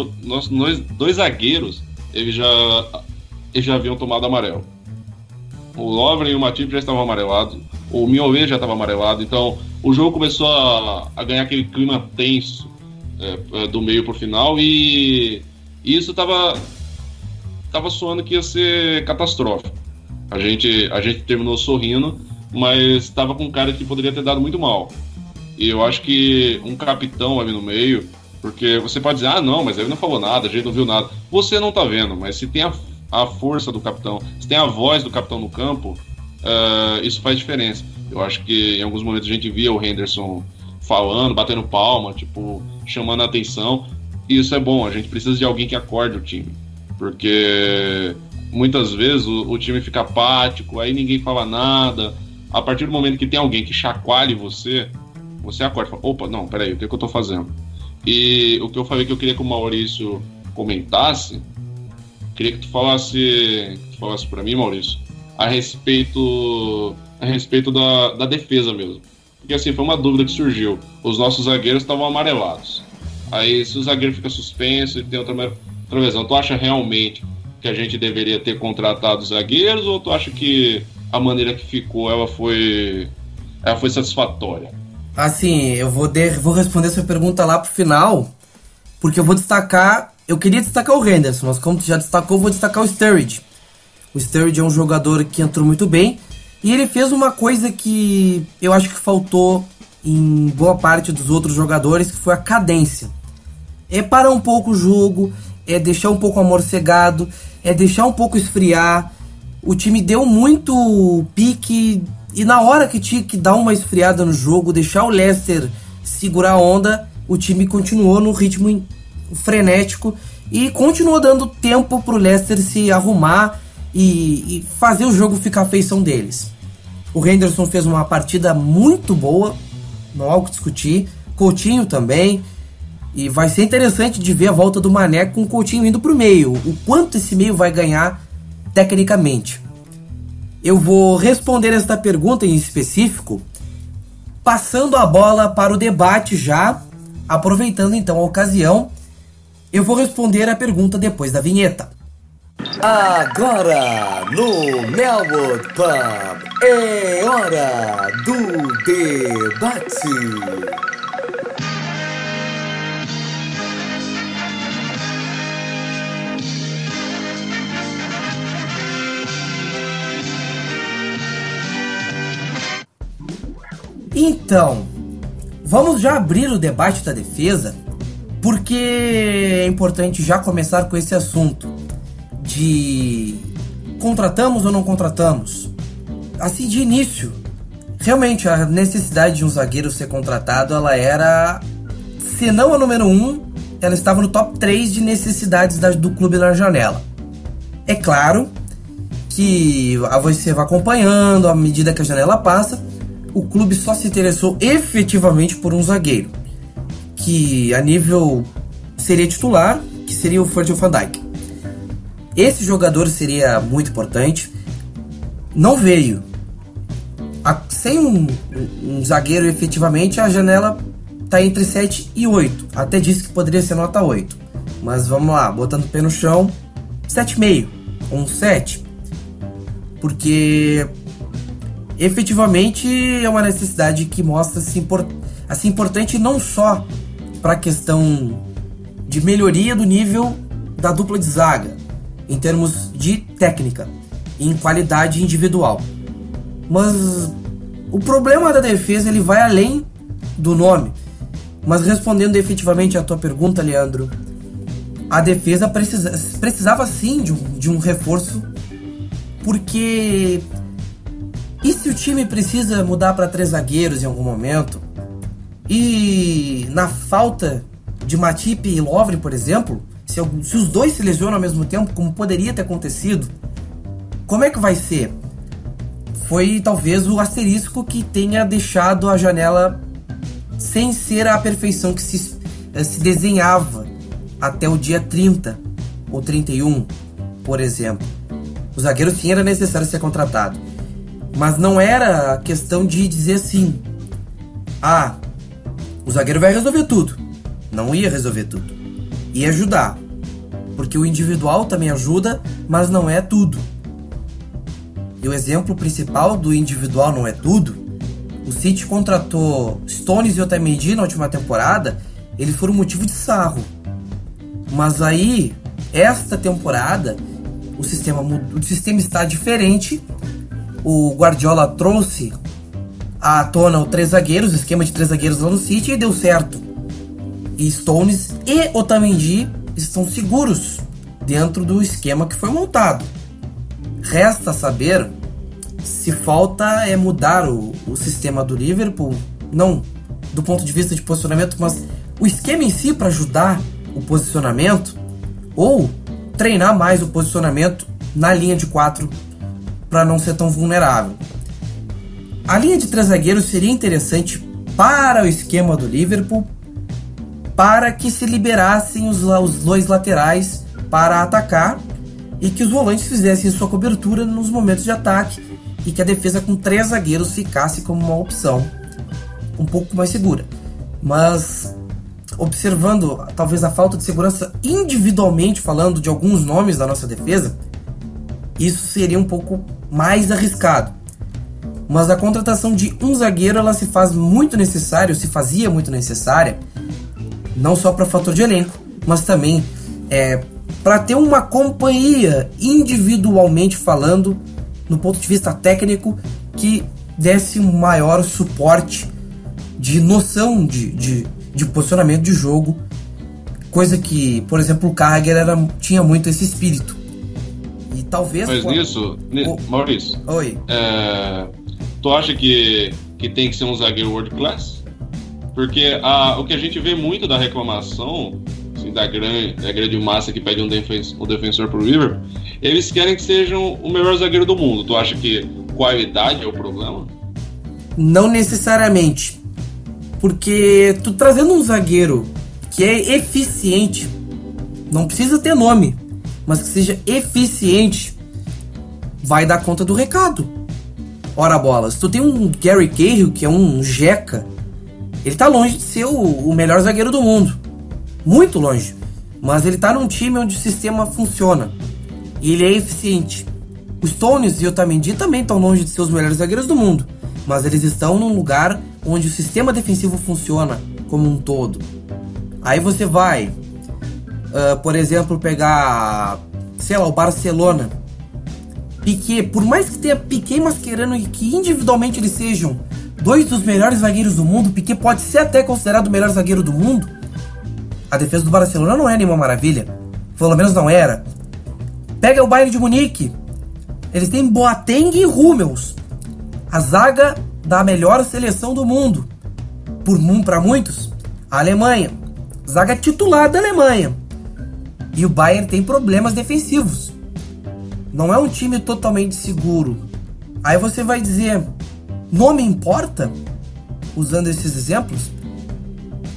zagueiros eles já haviam tomado amarelo. O Lovren e o Matip já estavam amarelados, o Mignolet já estava amarelado, então o jogo começou a ganhar aquele clima tenso do meio para o final, e isso estava soando que ia ser catastrófico. A gente terminou sorrindo, mas estava com um cara que poderia ter dado muito mal. E eu acho que um capitão ali no meio, porque você pode dizer, não, mas ele não falou nada, a gente não viu nada. Você não tá vendo, mas se tem a força do capitão, se tem a voz do capitão no campo, isso faz diferença. Eu acho que em alguns momentos a gente via o Henderson falando, batendo palma, tipo, chamando a atenção. E isso é bom, a gente precisa de alguém que acorde o time. Porque muitas vezes o time fica apático, aí ninguém fala nada. A partir do momento que tem alguém que chacoalhe você acorda e fala, opa, não, peraí, o que eu tô fazendo? E o que eu falei que eu queria que o Maurício comentasse, queria que tu falasse para mim, Maurício, a respeito da defesa mesmo. Porque assim, foi uma dúvida que surgiu. Os nossos zagueiros estavam amarelados. Aí se o zagueiro fica suspenso e tem outra visão, tu acha realmente que a gente deveria ter contratado os zagueiros, ou tu acha que a maneira que ficou ela foi satisfatória? Assim, eu vou responder essa pergunta lá pro final, porque eu queria destacar o Henderson, mas como tu já destacou, eu vou destacar o Sturridge. O Sturridge é um jogador que entrou muito bem, e ele fez uma coisa que eu acho que faltou em boa parte dos outros jogadores, que foi a cadência. É parar um pouco o jogo, é deixar um pouco amorcegado, é deixar um pouco esfriar. O time deu muito pique, e na hora que tinha que dar uma esfriada no jogo, deixar o Leicester segurar a onda, o time continuou no ritmo frenético e continuou dando tempo pro Leicester se arrumar e fazer o jogo ficar à feição deles. O Henderson fez uma partida muito boa, não há o que discutir. Coutinho também. E vai ser interessante de ver a volta do Mané com o Coutinho indo pro meio. O quanto esse meio vai ganhar tecnicamente. Eu vou responder esta pergunta em específico passando a bola para o debate já, aproveitando então a ocasião. Eu vou responder a pergunta depois da vinheta. Agora, no Melwood Pub, é hora do debate. Então, vamos já abrir o debate da defesa, porque é importante já começar com esse assunto de contratamos ou não contratamos. Assim, de início, realmente a necessidade de um zagueiro ser contratado, ela era, se não a número 1, ela estava no top 3 de necessidades do clube na janela. É claro que você vai acompanhando à medida que a janela passa. O clube só se interessou efetivamente por um zagueiro, que a nível seria titular, que seria o Virgil van Dijk. Esse jogador seria muito importante, não veio. Sem um zagueiro efetivamente, a janela está entre 7 e 8, até disse que poderia ser nota 8, mas vamos lá, botando o pé no chão, 7,5, um 7, porque efetivamente é uma necessidade que mostra-se importante não só para a questão de melhoria do nível da dupla de zaga, em termos de técnica e em qualidade individual. Mas o problema da defesa ele vai além do nome. Mas respondendo efetivamente a tua pergunta, Leandro, a defesa precisava sim de um reforço, porque e se o time precisa mudar para 3 zagueiros em algum momento? E na falta de Matip e Lovren, por exemplo, se os dois se lesionam ao mesmo tempo, como poderia ter acontecido, como é que vai ser? Foi talvez o asterisco que tenha deixado a janela sem ser a perfeição que se desenhava até o dia 30 ou 31, por exemplo. O zagueiro sim era necessário ser contratado. Mas não era questão de dizer assim, o zagueiro vai resolver tudo. Não ia resolver tudo. Ia ajudar. Porque o individual também ajuda, mas não é tudo. E o exemplo principal do individual não é tudo, o City contratou Stones e Otamendi na última temporada, eles foram motivo de sarro. Mas aí, esta temporada, o sistema está diferente. O Guardiola trouxe à tona o 3 zagueiros, o esquema de 3 zagueiros lá no City, e deu certo. E Stones e Otamendi estão seguros dentro do esquema que foi montado. Resta saber se falta mudar o sistema do Liverpool, não do ponto de vista de posicionamento, mas o esquema em si para ajudar o posicionamento, ou treinar mais o posicionamento na linha de 4 para não ser tão vulnerável. A linha de 3 zagueiros seria interessante para o esquema do Liverpool, para que se liberassem os 2 laterais para atacar e que os volantes fizessem sua cobertura nos momentos de ataque e que a defesa com 3 zagueiros ficasse como uma opção um pouco mais segura. Mas observando talvez a falta de segurança individualmente falando de alguns nomes da nossa defesa, isso seria um pouco mais arriscado. Mas a contratação de um zagueiro ela se fazia muito necessária, não só para fator de elenco, mas também para ter uma companhia individualmente falando, no ponto de vista técnico, que desse um maior suporte de noção de posicionamento de jogo, coisa que, por exemplo, o Carragher tinha muito esse espírito. E talvez... Mas nisso, Maurício, oi. Tu acha que tem que ser um zagueiro world class? Porque o que a gente vê muito da reclamação assim, da grande massa que pede um defensor pro Liverpool, eles querem que sejam o melhor zagueiro do mundo. Tu acha que qualidade é o problema? Não necessariamente. Porque tu trazendo um zagueiro que é eficiente, não precisa ter nome, mas que seja eficiente, vai dar conta do recado. Ora bolas, tu tem um Gary Cahill, que é um jeca, ele tá longe de ser o melhor zagueiro do mundo. Muito longe. Mas ele tá num time onde o sistema funciona. E ele é eficiente. Os Stones e o Otamendi também estão longe de ser os melhores zagueiros do mundo. Mas eles estão num lugar onde o sistema defensivo funciona como um todo. Aí você vai, por exemplo, pegar, sei lá, o Barcelona. Piqué, por mais que tenha Piqué e Mascherano e que individualmente eles sejam 2 dos melhores zagueiros do mundo, Piqué pode ser até considerado o melhor zagueiro do mundo, a defesa do Barcelona não é nenhuma maravilha. Pelo menos não era. Pega o Bayern de Munique. Eles têm Boateng e Hummels. A zaga da melhor seleção do mundo. Para muitos, a Alemanha. Zaga titular da Alemanha. E o Bayern tem problemas defensivos. Não é um time totalmente seguro. Aí você vai dizer, nome importa? Usando esses exemplos,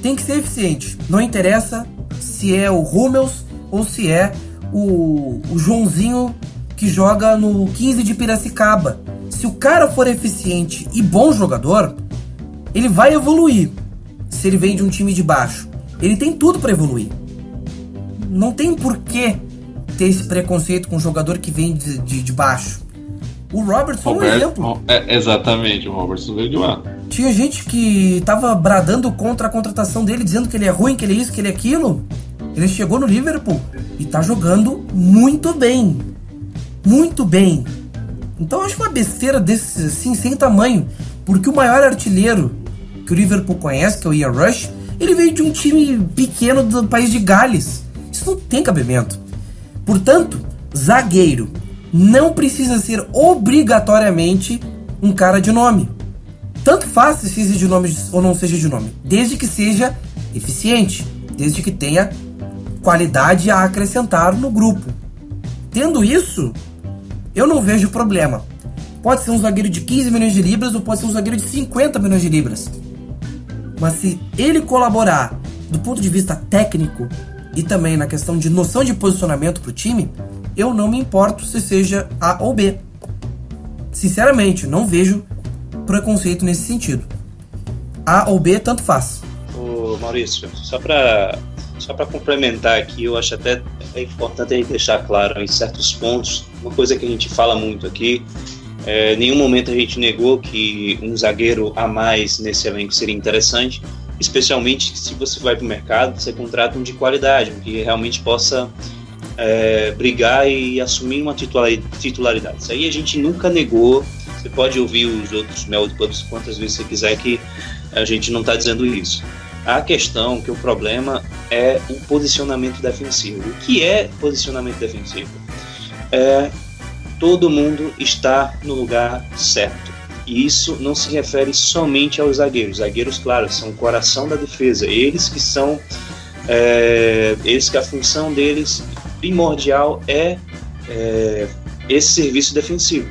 tem que ser eficiente. Não interessa se é o Hummels ou se é o Joãozinho que joga no 15 de Piracicaba. Se o cara for eficiente e bom jogador, ele vai evoluir. Se ele vem de um time de baixo, ele tem tudo para evoluir. Não tem porquê ter esse preconceito com um jogador que vem de baixo. O Robertson é um exemplo. Exatamente, o Robertson veio de lá. Tinha gente que tava bradando contra a contratação dele, dizendo que ele é ruim, que ele é isso, que ele é aquilo. Ele chegou no Liverpool e tá jogando muito bem. Muito bem. Então eu acho uma besteira desse assim, sem tamanho. Porque o maior artilheiro que o Liverpool conhece, que é o Ian Rush, ele veio de um time pequeno do país de Gales. Isso não tem cabimento. Portanto, zagueiro não precisa ser obrigatoriamente um cara de nome. Tanto faz se seja de nome ou não seja de nome, desde que seja eficiente, desde que tenha qualidade a acrescentar no grupo. Tendo isso, eu não vejo problema. Pode ser um zagueiro de 15 milhões de libras ou pode ser um zagueiro de 50 milhões de libras. Mas se ele colaborar do ponto de vista técnico e também na questão de noção de posicionamento para o time, eu não me importo se seja A ou B. Sinceramente, não vejo preconceito nesse sentido. A ou B, tanto faz. Ô Maurício, só para complementar aqui, eu acho até importante a gente deixar claro em certos pontos, uma coisa que a gente fala muito aqui, em nenhum momento a gente negou que um zagueiro a mais nesse elenco seria interessante, especialmente se você vai para o mercado, você contrata um de qualidade, que realmente possa brigar e assumir uma titularidade. Isso aí a gente nunca negou, Você pode ouvir os outros Melwood Pubs quantas vezes você quiser, que a gente não está dizendo isso. A questão, que o problema é o posicionamento defensivo. O que é posicionamento defensivo? Todo mundo está no lugar certo. E isso não se refere somente aos zagueiros. Os zagueiros, claro, são o coração da defesa. Eles que são... eles que a função deles primordial é esse serviço defensivo.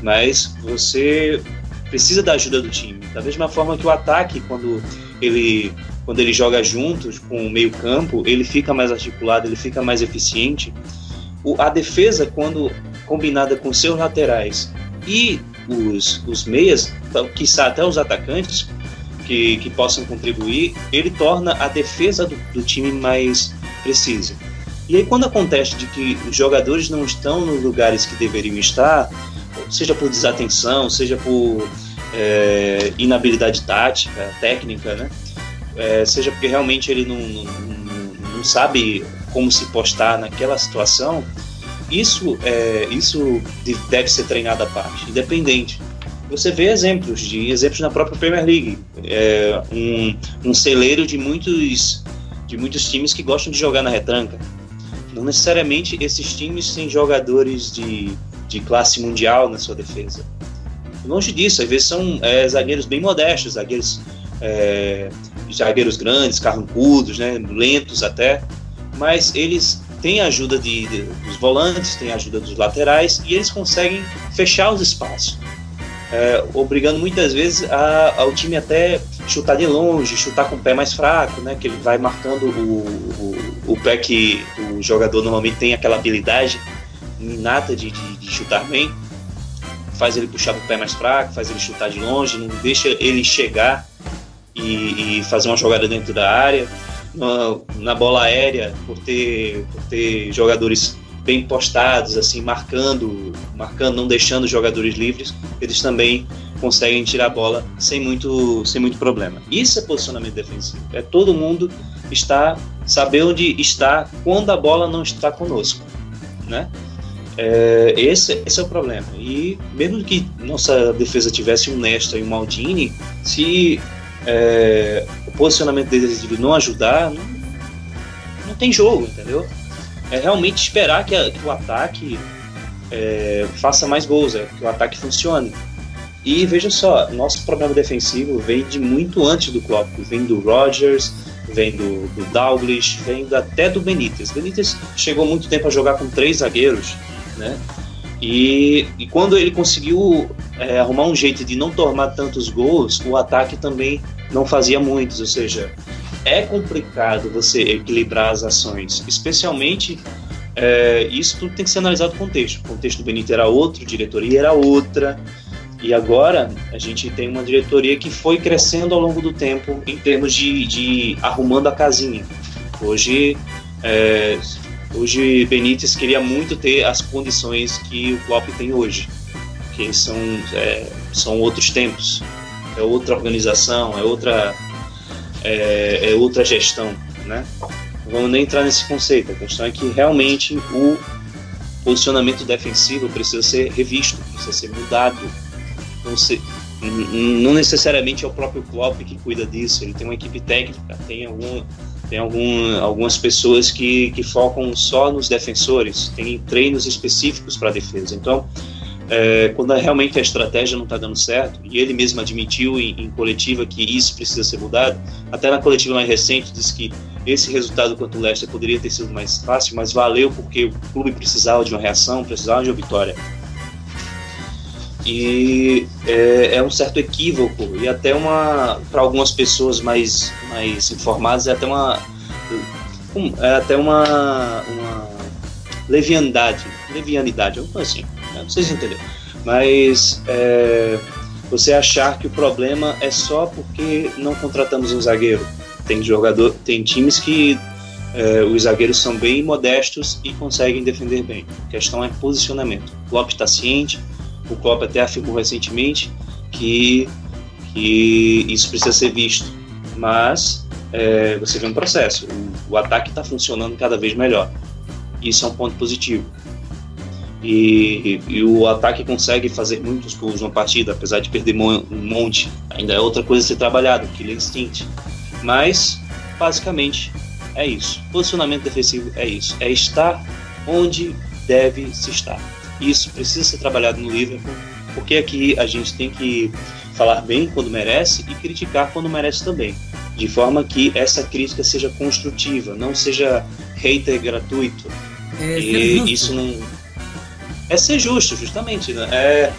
Mas você precisa da ajuda do time. Da mesma forma que o ataque, quando ele joga juntos com o meio campo, ele fica mais articulado, ele fica mais eficiente. A defesa, quando combinada com seus laterais e os meias, quiçá até os atacantes que possam contribuir, ele torna a defesa do time mais precisa. E aí, quando acontece de que os jogadores não estão nos lugares que deveriam estar, seja por desatenção, seja por inabilidade tática, técnica, né? Seja porque realmente ele não sabe como se postar naquela situação, isso deve ser treinado à parte, independente. Você vê exemplos na própria Premier League, um celeiro de muitos times que gostam de jogar na retranca. Não necessariamente esses times têm jogadores de classe mundial na sua defesa. Longe disso, às vezes são zagueiros bem modestos, zagueiros grandes, carrancudos, né, lentos até, mas eles têm a ajuda dos volantes, têm a ajuda dos laterais, e eles conseguem fechar os espaços, obrigando muitas vezes ao time até chutar de longe, chutar com o pé mais fraco, né, que ele vai marcando o pé que o jogador normalmente tem aquela habilidade inata de chutar bem, faz ele puxar com o pé mais fraco, faz ele chutar de longe, não deixa ele chegar e fazer uma jogada dentro da área. Na bola aérea, por ter jogadores bem postados, assim, marcando, não deixando os jogadores livres, eles também conseguem tirar a bola sem muito problema. Isso é posicionamento defensivo. Todo mundo saber onde está quando a bola não está conosco, né? Esse é o problema. E mesmo que nossa defesa tivesse um Nesta e um Maldini, se o posicionamento defensivo não ajudar, não tem jogo, entendeu? É realmente esperar que o ataque faça mais gols, que o ataque funcione. E veja só, nosso problema defensivo vem de muito antes do Klopp, vem do Rodgers, vem do Dalglish, vem até do Benítez. Benítez chegou muito tempo a jogar com 3 zagueiros, né? E quando ele conseguiu arrumar um jeito de não tomar tantos gols, o ataque também não fazia muitos, ou seja, é complicado você equilibrar as ações, especialmente isso tudo tem que ser analisado no contexto. O contexto do Benítez era outro, a diretoria era outra, e agora a gente tem uma diretoria que foi crescendo ao longo do tempo em termos de arrumando a casinha. Hoje Benítez queria muito ter as condições que o Klopp tem hoje, que são outros tempos, é outra organização, é outra gestão, né? Não vamos nem entrar nesse conceito. A questão é que realmente o posicionamento defensivo precisa ser revisto, precisa ser mudado. Não necessariamente é o próprio Klopp que cuida disso, ele tem uma equipe técnica, tem algumas pessoas que focam só nos defensores, tem treinos específicos para a defesa. Então, quando realmente a estratégia não está dando certo, e ele mesmo admitiu em coletiva que isso precisa ser mudado, até na coletiva mais recente disse que esse resultado contra o Leicester poderia ter sido mais fácil, mas valeu porque o clube precisava de uma reação, precisava de uma vitória. E é um certo equívoco, e até para algumas pessoas mais informadas, é até uma levianidade, alguma coisa assim, não sei se entendeu. Mas você achar que o problema é só porque não contratamos um zagueiro. Tem times que os zagueiros são bem modestos e conseguem defender bem. A questão é posicionamento. O Klopp está ciente. O Klopp até afirmou recentemente que isso precisa ser visto, mas você vê um processo, o ataque está funcionando cada vez melhor, isso é um ponto positivo. e o ataque consegue fazer muitos gols numa partida, apesar de perder um monte. Ainda é outra coisa a ser trabalhado, Killer Instinct. Mas, basicamente, é isso. Posicionamento defensivo é isso. É estar onde deve se estar. Isso precisa ser trabalhado no Liverpool, porque aqui a gente tem que falar bem quando merece e criticar quando merece também. De forma que essa crítica seja construtiva, não seja hater gratuito. E isso não... É ser justo, justamente. Né?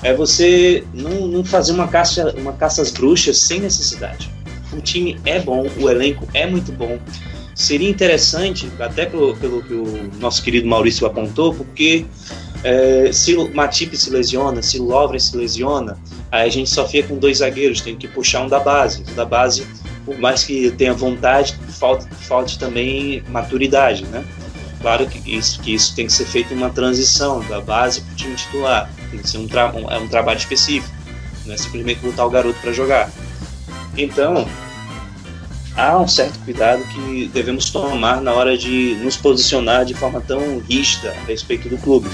É você não fazer uma caça às bruxas sem necessidade. O time é bom, o elenco é muito bom. Seria interessante, até pelo que o nosso querido Maurício apontou, porque se o Matip se lesiona, se o Lovren se lesiona, aí a gente só fica com 2 zagueiros, tem que puxar um da base. O da base, por mais que tenha vontade, falte também maturidade, né? Claro que isso tem que ser feito uma transição da base para o time titular. Tem que ser um trabalho específico, não é simplesmente botar o garoto para jogar. Então, há um certo cuidado que devemos tomar na hora de nos posicionar de forma tão rígida a respeito do clube,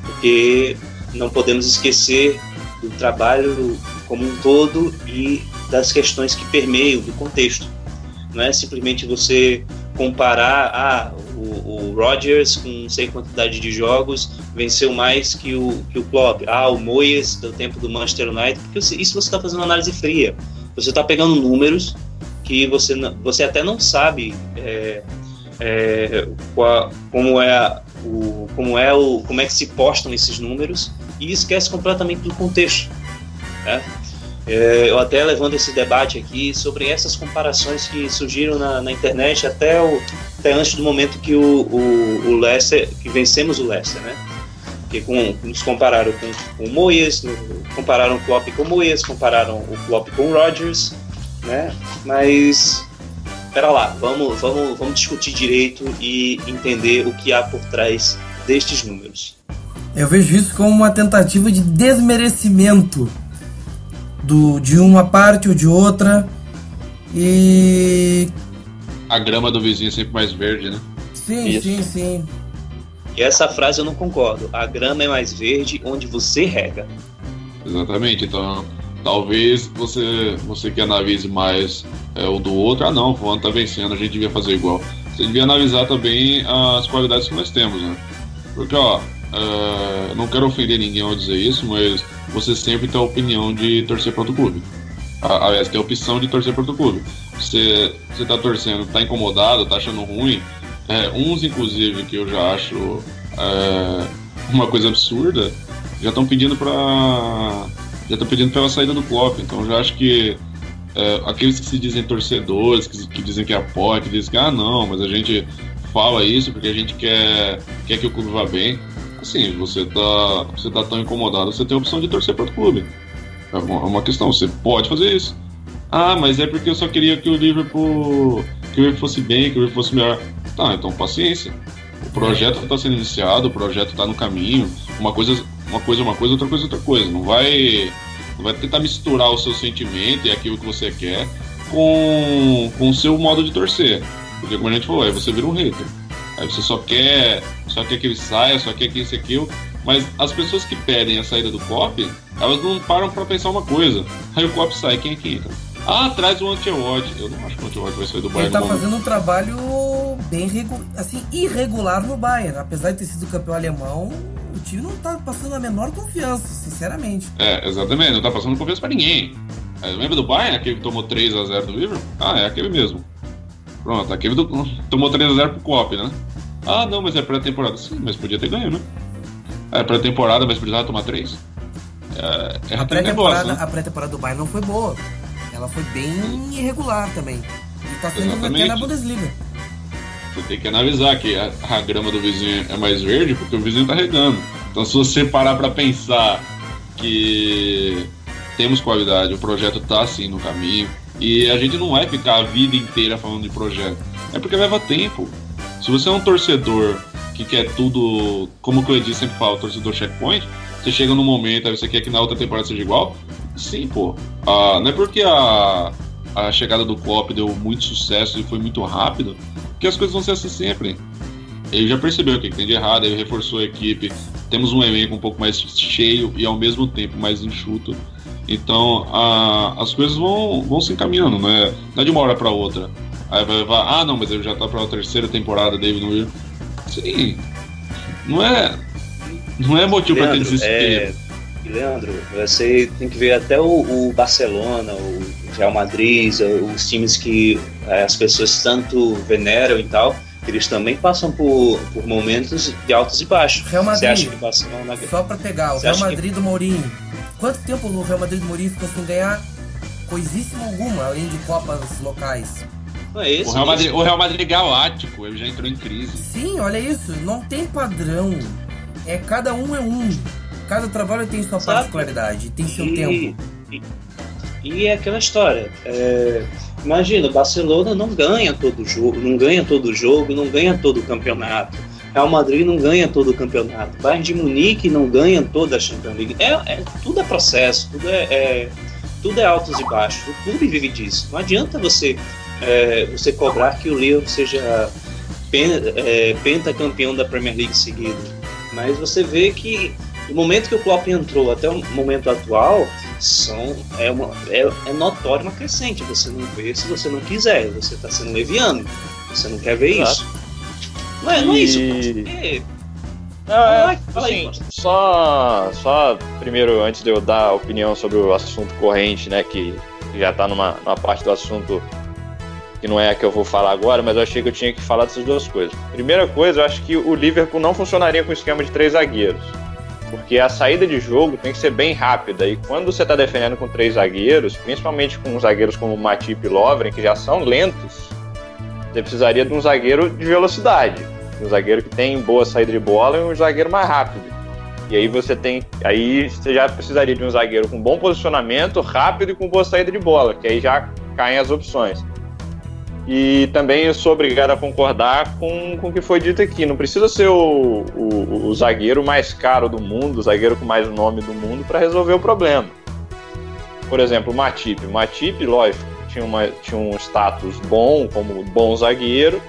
porque não podemos esquecer do trabalho como um todo e das questões que permeiam do contexto. Não é simplesmente você comparar o Rodgers com não sei quantidade de jogos venceu mais que o Klopp, o Moyes do tempo do Manchester United, porque isso você está fazendo análise fria, você está pegando números que você até não sabe como é que se postam esses números e esquece completamente do contexto, né? Eu até levando esse debate aqui sobre essas comparações que surgiram na internet até antes do momento que o Leicester, que vencemos o Leicester, né? Que nos compararam com o Moyes, compararam o Klopp com o Moyes, compararam o Klopp com o Rodgers, né? Mas espera lá, vamos discutir direito e entender o que há por trás destes números. Eu vejo isso como uma tentativa de desmerecimento de uma parte ou de outra, e a grama do vizinho é sempre mais verde, né? Sim. E essa frase eu não concordo. A grama é mais verde onde você rega. Exatamente. Então, talvez você que analise mais o do outro. Não, o fulano tá vencendo, a gente devia fazer igual. Você devia analisar também as qualidades que nós temos, né? Porque, não quero ofender ninguém ao dizer isso, mas você sempre tem a opinião de torcer para outro clube. Aliás, tem a opção de torcer para outro clube. Você tá torcendo, tá incomodado, tá achando ruim. Uns, inclusive, que eu já acho uma coisa absurda, já estão pedindo pela saída do Klopp. Então, eu já acho que aqueles que se dizem torcedores, que dizem que apoia, que dizem que não, mas a gente fala isso porque a gente quer que o clube vá bem. Assim, você tá tão incomodado, você tem a opção de torcer para outro clube. É uma questão, você pode fazer isso. Mas é porque eu só queria que o Liverpool fosse bem, que o Liverpool fosse melhor. Tá, então paciência. O projeto está sendo iniciado, o projeto está no caminho. Uma coisa é uma coisa, outra coisa é outra coisa. Não vai tentar misturar o seu sentimento e aquilo que você quer com o seu modo de torcer. Porque, como a gente falou, aí você vira um hater. Aí você só quer que ele saia, só quer que isso e aquilo. Mas as pessoas que pedem a saída do Klopp, elas não param pra pensar uma coisa. Aí o Klopp sai, quem é que entra? Traz o Antwerp. Eu não acho que o Antwerp vai sair do Bayern. Ele tá fazendo um trabalho bem irregular no Bayern. Apesar de ter sido campeão alemão, o time não tá passando a menor confiança, sinceramente. Exatamente, não tá passando confiança pra ninguém. Lembra do Bayern, aquele que tomou 3-0 do Liverpool? É aquele mesmo. Pronto, aquele tomou 3-0 pro Klopp, né? Não, mas é pré-temporada. Sim, mas podia ter ganho, né? É pré-temporada, mas precisava tomar 3. A pré-temporada do Bayern não foi boa. Ela foi bem irregular também. E tá sendo até na Bundesliga. Você tem que analisar que a grama do vizinho é mais verde porque o vizinho tá regando. Então, se você parar pra pensar que temos qualidade, o projeto tá assim no caminho, e a gente não vai ficar a vida inteira falando de projeto. É porque leva tempo. Se você é um torcedor que quer tudo, como o Cledir sempre fala, torcedor checkpoint, você chega num momento, aí você quer que na outra temporada seja igual. Sim, pô. Não é porque a chegada do Klopp deu muito sucesso e foi muito rápido que as coisas vão ser assim sempre. ele já percebeu o que tem de errado, ele reforçou a equipe, temos um elenco um pouco mais cheio e ao mesmo tempo mais enxuto. Então as coisas vão se encaminhando, não é de uma hora para outra. Aí vai levar, não, mas ele já tá para a terceira temporada, David Weir. Sim, não é motivo para ter desespero. Leandro, você tem que ver até o Barcelona, o Real Madrid, os times que as pessoas tanto veneram e tal, eles também passam por momentos de altos e baixos. Real Madrid, você acha que o Barcelona... só pra pegar, o Real Madrid do Mourinho. Quanto tempo o Real Madrid do Mourinho ficou sem ganhar coisíssima alguma, além de copas locais? Não é esse, o Real Madrid galáctico, ele já entrou em crise. Sim, olha isso, não tem padrão. Cada um é um. Cada trabalho tem sua particularidade, tem seu tempo. E é aquela história. Imagina, o Barcelona não ganha todo jogo, não ganha todo o campeonato. Real Madrid não ganha todo o campeonato. Bayern de Munique não ganha toda a Champions League. Tudo é processo, tudo é altos e baixos. O clube vive disso. Não adianta você cobrar que o Liverpool seja pentacampeão da Premier League seguido. Mas você vê que do momento que o Klopp entrou até o momento atual, é notório uma crescente. Você não vê se você não quiser. Você está sendo leviano. Você não quer ver isso. Não é isso. Só primeiro, antes de eu dar a opinião sobre o assunto corrente, né, que já está numa parte do assunto que não é a que eu vou falar agora, mas eu achei que eu tinha que falar dessas duas coisas. Primeira coisa, eu acho que o Liverpool não funcionaria com o esquema de 3 zagueiros. Porque a saída de jogo tem que ser bem rápida. E quando você está defendendo com 3 zagueiros, principalmente com zagueiros como Matip e Lovren, que já são lentos, você precisaria de um zagueiro de velocidade. Um zagueiro que tem boa saída de bola e um zagueiro mais rápido. E aí você já precisaria de um zagueiro com bom posicionamento, rápido e com boa saída de bola, que aí já caem as opções. E também eu sou obrigado a concordar com o que foi dito aqui. Não precisa ser o zagueiro mais caro do mundo, o zagueiro com mais nome do mundo para resolver o problema. Por exemplo, o Matip. O Matip, lógico, tinha um status bom como bom zagueiro,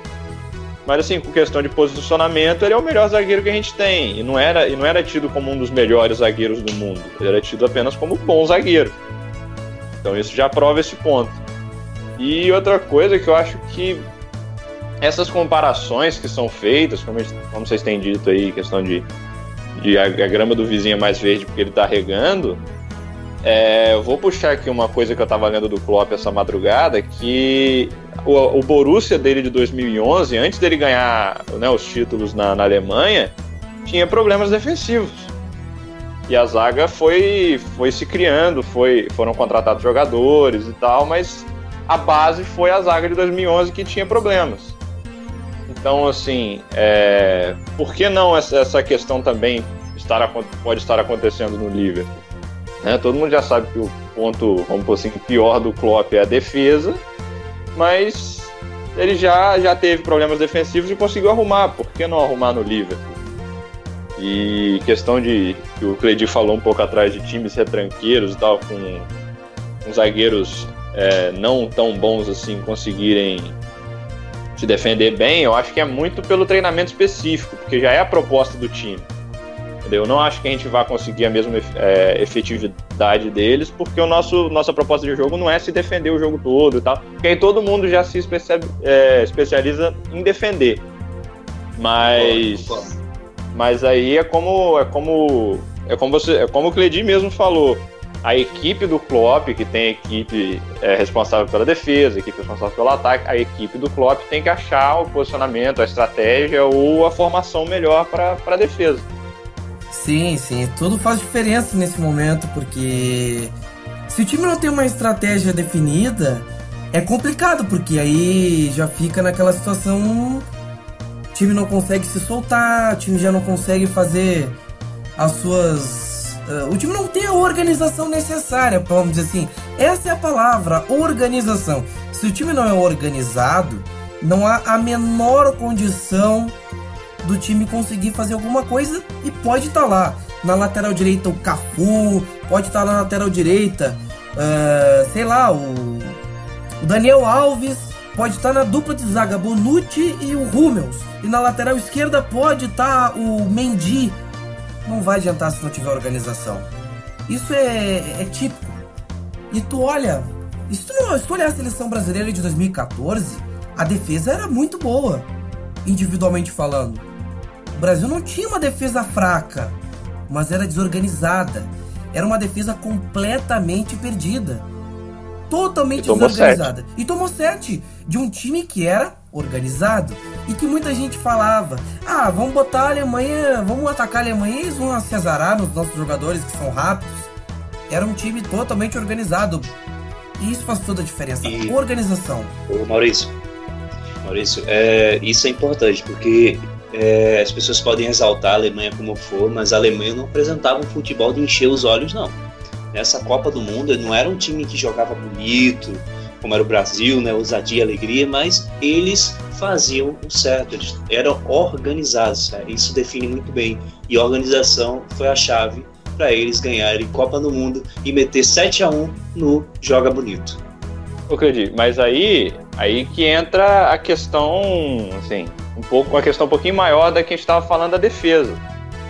mas assim, com questão de posicionamento, ele é o melhor zagueiro que a gente tem. E não era tido como um dos melhores zagueiros do mundo. Ele era tido apenas como bom zagueiro. Então isso já prova esse ponto. E outra coisa que eu acho que essas comparações que são feitas, como vocês têm dito aí, questão de a grama do vizinho é mais verde porque ele tá regando, eu vou puxar aqui uma coisa que eu tava lendo do Klopp essa madrugada, que o Borussia dele de 2011, antes dele ganhar, né, os títulos na Alemanha, tinha problemas defensivos. E a zaga foi se criando, foram contratados jogadores e tal, mas a base foi a zaga de 2011 que tinha problemas. Então, assim, por que não essa questão também pode estar acontecendo no Liverpool? Né? Todo mundo já sabe que o ponto, vamos por assim, pior do Klopp é a defesa, mas ele já teve problemas defensivos e conseguiu arrumar. Por que não arrumar no Liverpool? E questão que o Cledi falou um pouco atrás de times retranqueiros e tal, com zagueiros não tão bons assim conseguirem se defender bem, eu acho que é muito pelo treinamento específico, porque já é a proposta do time. Entendeu? Eu não acho que a gente vai conseguir a mesma efetividade deles, porque nossa proposta de jogo não é se defender o jogo todo e tal, porque aí todo mundo já se especializa em defender. Mas aí é como o Cledi mesmo falou. A equipe do Klopp, que tem a equipe responsável pela defesa, a equipe responsável pelo ataque, a equipe do Klopp tem que achar o posicionamento, a estratégia ou a formação melhor para a defesa. Sim, tudo faz diferença nesse momento, porque se o time não tem uma estratégia definida, é complicado, porque aí já fica naquela situação, o time não consegue se soltar, o time já não consegue fazer as suas... o time não tem a organização necessária, vamos dizer assim. Essa é a palavra, organização. Se o time não é organizado, não há a menor condição do time conseguir fazer alguma coisa, e pode estar lá. Na lateral direita o Cafu, pode estar na lateral direita, sei lá, o Daniel Alves, pode estar na dupla de zaga Bonucci e o Hummels. E na lateral esquerda pode estar o Mendy. Não vai adiantar se não tiver organização. Isso é típico. E tu olha, se tu olhar a seleção brasileira de 2014, a defesa era muito boa, individualmente falando. O Brasil não tinha uma defesa fraca, mas era desorganizada. Era uma defesa completamente perdida. Totalmente desorganizada. E tomou 7 de um time que era organizado. E que muita gente falava: vamos botar a Alemanha, vamos atacar a Alemanha e eles vão se azarar nos nossos jogadores que são rápidos. Era um time totalmente organizado. E isso faz toda a diferença. Organização. Maurício, isso é importante, porque as pessoas podem exaltar a Alemanha como for, mas a Alemanha não apresentava um futebol de encher os olhos, não. Nessa Copa do Mundo não era um time que jogava bonito, como era o Brasil, né, ousadia e alegria, mas eles faziam o certo, eles eram organizados, né? Isso define muito bem, e a organização foi a chave para eles ganharem Copa do Mundo e meter 7-1 no Joga Bonito. Eu acredito, mas aí que entra a questão, assim, uma questão um pouquinho maior da que a gente estava falando da defesa.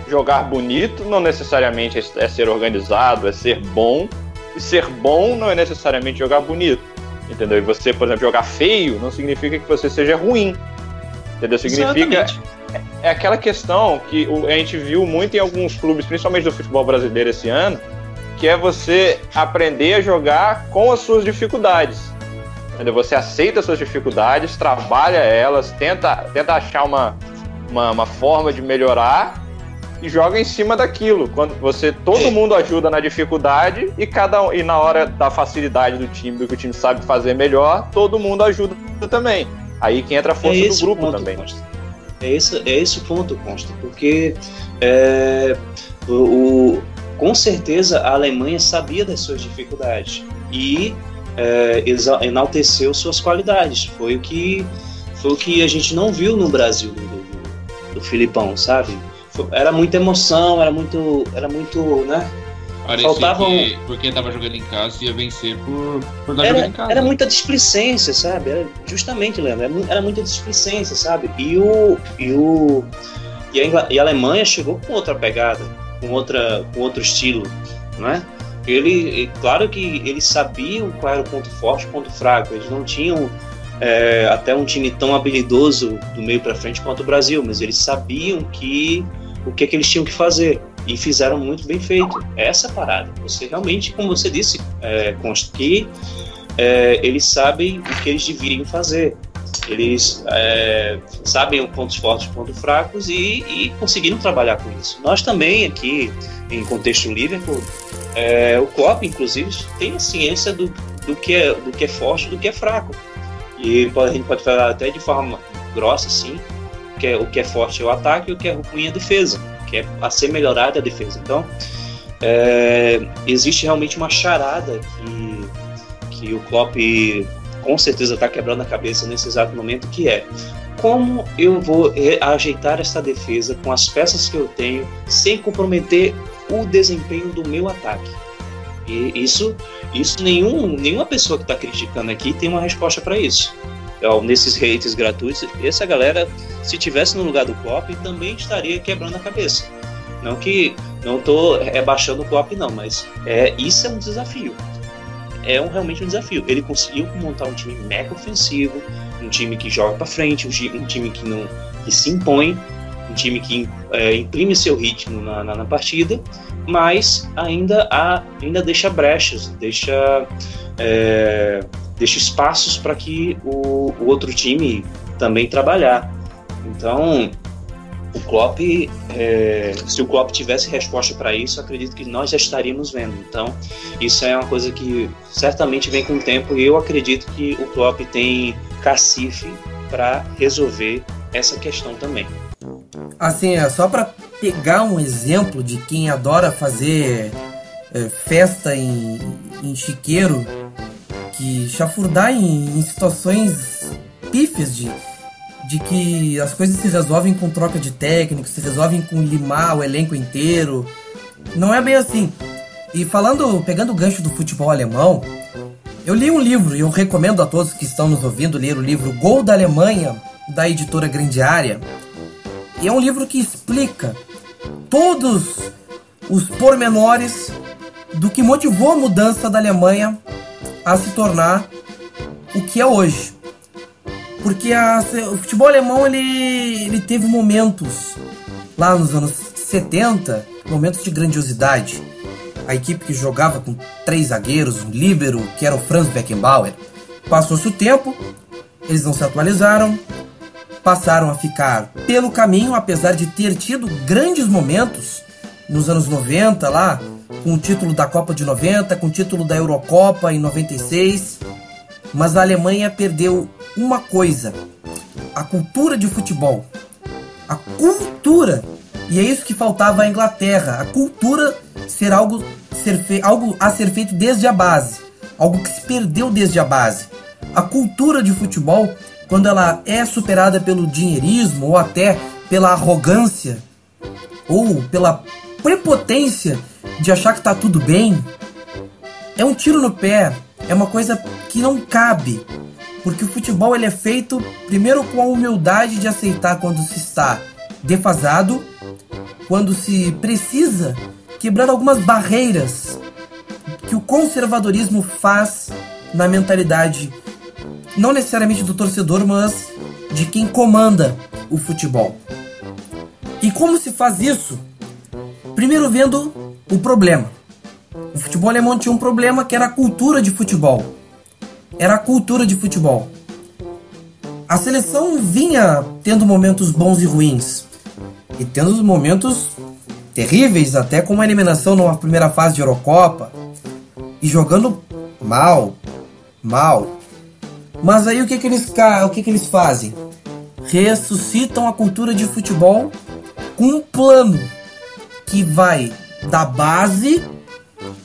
Jogar bonito não necessariamente é ser organizado, é ser bom, e ser bom não é necessariamente jogar bonito, entendeu? E você, por exemplo, jogar feio não significa que você seja ruim, entendeu? Significa... É aquela questão que a gente viu muito em alguns clubes, principalmente do futebol brasileiro esse ano, que é você aprender a jogar com as suas dificuldades, entendeu? Você aceita as suas dificuldades, trabalha elas, tenta achar uma forma de melhorar e joga em cima daquilo. Quando todo mundo ajuda na dificuldade e na hora da facilidade do time, do que o time sabe fazer melhor, todo mundo ajuda também. Aí que entra a força do grupo também. É esse o ponto, Consta, porque com certeza a Alemanha sabia das suas dificuldades e enalteceu suas qualidades. Foi o que a gente não viu no Brasil do Filipão, sabe? Era muita emoção, era muito, né? Parecia que porque estava jogando em casa ia vencer por estar jogando em casa. Era muita displicência, sabe? Justamente, Leandro, era muita displicência, sabe? E a Alemanha chegou com outra pegada, com outro estilo, não é? Claro que eles sabiam qual era o ponto forte e o ponto fraco. Eles não tinham até um time tão habilidoso do meio para frente quanto o Brasil, mas eles sabiam o que eles tinham que fazer. E fizeram muito bem feito. Essa parada. Você realmente, como você disse, Consta, que eles sabem o que eles deveriam fazer. Eles sabem os pontos fortes e os pontos fracos e conseguiram trabalhar com isso. Nós também aqui, em contexto Liverpool, o Klopp, inclusive, tem a ciência do que é forte e do que é fraco. E a gente pode falar até de forma grossa, assim, o que é forte é o ataque e o que é ruim é a defesa, que é a ser melhorada a defesa. Então, existe realmente uma charada que o Klopp com certeza está quebrando a cabeça nesse exato momento, que é: como eu vou ajeitar essa defesa com as peças que eu tenho sem comprometer o desempenho do meu ataque? E isso nenhuma pessoa que está criticando aqui tem uma resposta para isso. Nesses hates gratuitos, essa galera, se tivesse no lugar do Klopp, também estaria quebrando a cabeça. Não estou rebaixando o Klopp, não, mas isso é um desafio. Realmente um desafio. Ele conseguiu montar um time mega ofensivo, um time que joga para frente, um time que se impõe, um time que imprime seu ritmo na partida, mas ainda deixa brechas, deixa espaços para que o outro time também trabalhar. Então, o Klopp, se o Klopp tivesse resposta para isso, acredito que nós já estaríamos vendo. Então, isso é uma coisa que certamente vem com o tempo, e eu acredito que o Klopp tem cacife para resolver essa questão também. Assim, só para pegar um exemplo de quem adora fazer festa em chiqueiro, que chafurdar em situações pífias de que as coisas se resolvem com troca de técnico, se resolvem com limar o elenco inteiro. Não é bem assim. E pegando o gancho do futebol alemão, Eu li um livro, e eu recomendo a todos que estão nos ouvindo ler o livro Gol da Alemanha, da editora Grande Área. E é um livro que explica todos os pormenores do que motivou a mudança da Alemanha a se tornar o que é hoje. Porque o futebol alemão ele teve momentos lá nos anos 70, momentos de grandiosidade. A equipe que jogava com 3 zagueiros, um líbero, que era o Franz Beckenbauer. Passou-se o tempo, eles não se atualizaram, passaram a ficar pelo caminho, apesar de ter tido grandes momentos nos anos 90 lá, com o título da Copa de 90, com o título da Eurocopa em 96. Mas a Alemanha perdeu uma coisa: a cultura de futebol. A cultura. E é isso que faltava à Inglaterra. A cultura ser algo a ser feito desde a base. Algo que se perdeu desde a base. A cultura de futebol, quando ela é superada pelo dinheirismo, ou até pela arrogância, ou pela prepotência de achar que está tudo bem, é um tiro no pé. É uma coisa que não cabe. Porque o futebol ele é feito primeiro com a humildade de aceitar quando se está defasado, quando se precisa quebrar algumas barreiras que o conservadorismo faz na mentalidade, não necessariamente do torcedor, mas de quem comanda o futebol. E como se faz isso? Primeiro vendo o problema. O futebol alemão tinha um problema que era a cultura de futebol. Era a cultura de futebol. A seleção vinha tendo momentos bons e ruins. E tendo momentos terríveis, até com uma eliminação numa primeira fase de Eurocopa. E jogando mal. Mas aí o que eles fazem? Ressuscitam a cultura de futebol com um plano que vai da base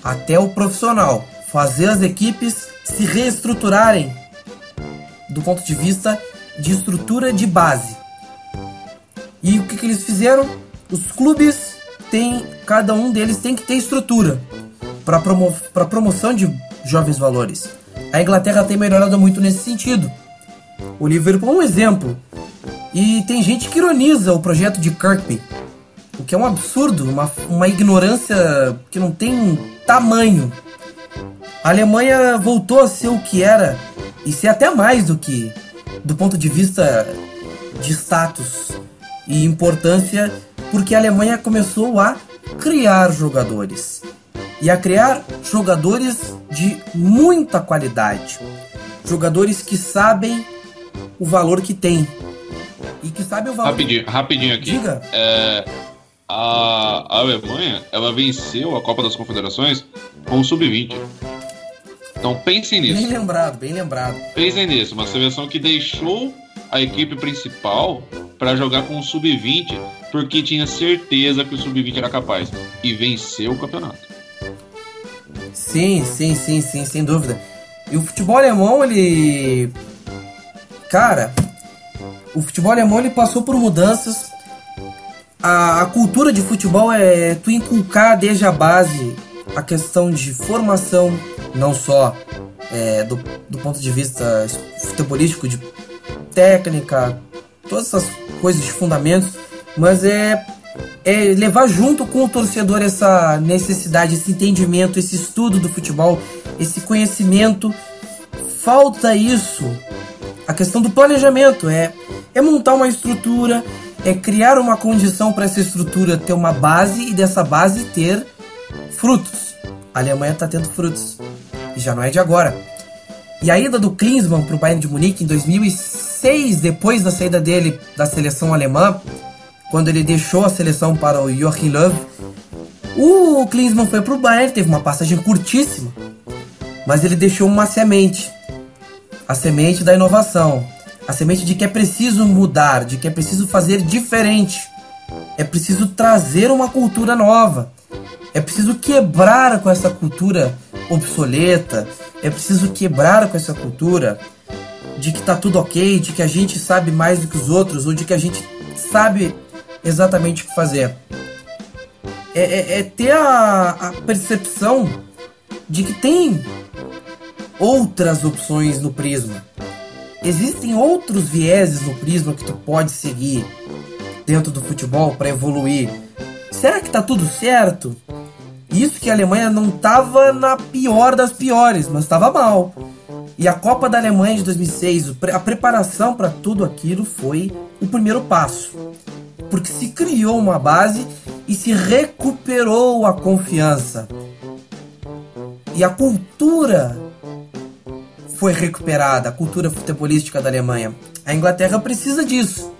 até o profissional. Fazer as equipes se reestruturarem do ponto de vista de estrutura de base. E o que eles fizeram? Os clubes cada um deles tem que ter estrutura para promoção de jovens valores. A Inglaterra tem melhorado muito nesse sentido. O Liverpool é um exemplo. E tem gente que ironiza o projeto de Kirkby, o que é um absurdo, uma ignorância que não tem tamanho. A Alemanha voltou a ser o que era, e ser até mais do que, do ponto de vista de status e importância, porque a Alemanha começou a criar jogadores. E a criar jogadores de muita qualidade. Jogadores que sabem o valor que tem. E que sabem o valor... Rapidinho aqui. Diga. A Alemanha, ela venceu a Copa das Confederações com o Sub-20. Então pensem nisso. Bem lembrado. Pensem nisso. Uma seleção que deixou a equipe principal para jogar com o Sub-20 porque tinha certeza que o Sub-20 era capaz. E venceu o campeonato. Sim, sem dúvida. E o futebol alemão, ele... Cara, o futebol alemão, ele passou por mudanças. A cultura de futebol é tu inculcar desde a base a questão de formação, não só do ponto de vista futebolístico, de técnica, todas essas coisas de fundamentos, mas é levar junto com o torcedor essa necessidade, esse entendimento, esse estudo do futebol, esse conhecimento. Falta isso, a questão do planejamento, é montar uma estrutura, é criar uma condição para essa estrutura ter uma base e dessa base ter frutos. A Alemanha está tendo frutos, e já não é de agora. E a ida do Klinsmann para o Bayern de Munique em 2006, depois da saída dele da seleção alemã, quando ele deixou a seleção para o Joachim Löw, o Klinsmann foi para o Bayern, teve uma passagem curtíssima, mas ele deixou uma semente, a semente da inovação, a semente de que é preciso mudar, de que é preciso fazer diferente, é preciso trazer uma cultura nova, é preciso quebrar com essa cultura obsoleta, é preciso quebrar com essa cultura de que tá tudo ok, de que a gente sabe mais do que os outros, ou de que a gente sabe exatamente o que fazer. É ter a percepção de que tem outras opções no Prisma. Existem outros vieses no Prisma que tu pode seguir dentro do futebol para evoluir. Será que tá tudo certo? Isso que a Alemanha não tava na pior das piores, mas estava mal. E a Copa da Alemanha de 2006, a preparação para tudo aquilo foi o primeiro passo. Porque se criou uma base e se recuperou a confiança. E a cultura foi recuperada, a cultura futebolística da Alemanha. A Inglaterra precisa disso.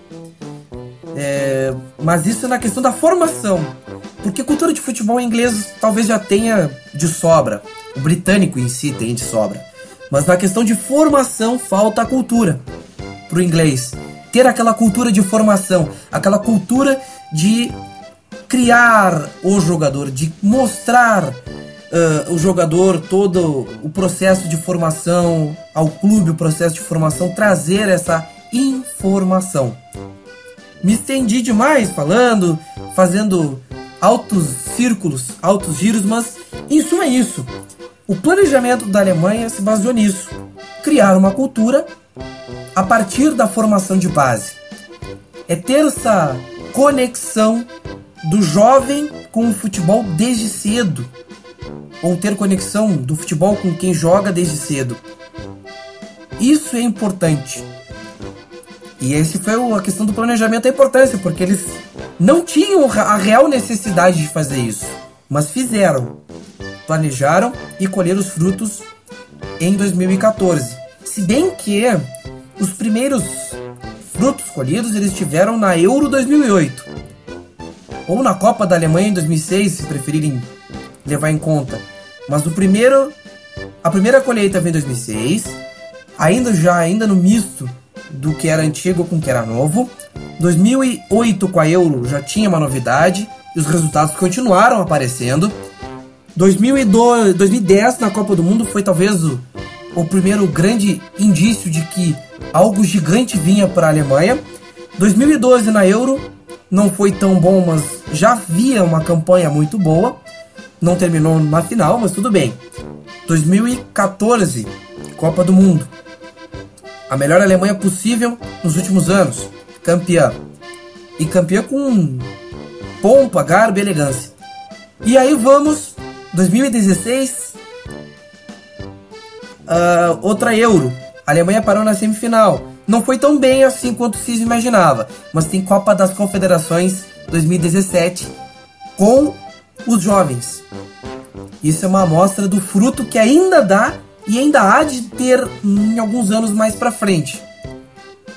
Mas isso é na questão da formação. Porque a cultura de futebol inglês talvez já tenha de sobra. O britânico em si tem de sobra. Mas na questão de formação falta a cultura pro inglês. Ter aquela cultura de formação, aquela cultura de criar o jogador, de mostrar o jogador todo o processo de formação ao clube, o processo de formação, trazer essa informação. Me estendi demais falando, fazendo altos círculos, altos giros, mas em suma é isso. O planejamento da Alemanha se baseou nisso. Criar uma cultura a partir da formação de base. É ter essa conexão do jovem com o futebol desde cedo. Ou ter conexão do futebol com quem joga desde cedo. Isso é importante. E essa foi a questão do planejamento, a importância, porque eles não tinham a real necessidade de fazer isso, mas fizeram. Planejaram e colheram os frutos em 2014. Se bem que os primeiros frutos colhidos eles tiveram na Euro 2008. Ou na Copa da Alemanha em 2006, se preferirem levar em conta. Mas a primeira colheita veio em 2006, ainda no misto do que era antigo com o que era novo. 2008 com a Euro já tinha uma novidade e os resultados continuaram aparecendo. 2010 na Copa do Mundo foi talvez o primeiro grande indício de que algo gigante vinha para a Alemanha. 2012 na Euro não foi tão bom, mas já havia uma campanha muito boa. Não terminou na final, mas tudo bem. 2014, Copa do Mundo. A melhor Alemanha possível nos últimos anos. Campeã. E campeã com pompa, garbo e elegância. E aí vamos, 2016, outra Euro. A Alemanha parou na semifinal. Não foi tão bem assim quanto se imaginava. Mas tem Copa das Confederações 2017 com os jovens. Isso é uma amostra do fruto que ainda dá e ainda há de ter em alguns anos mais pra frente.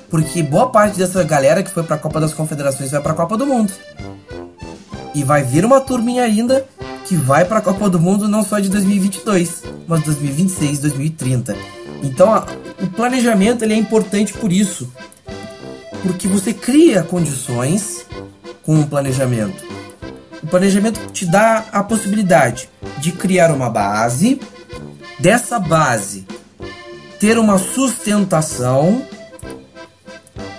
Porque boa parte dessa galera que foi pra Copa das Confederações vai pra Copa do Mundo. E vai vir uma turminha ainda que vai pra Copa do Mundo não só de 2022, mas 2026, 2030. Então o planejamento ele é importante por isso. Porque você cria condições com o planejamento. O planejamento te dá a possibilidade de criar uma base, dessa base ter uma sustentação,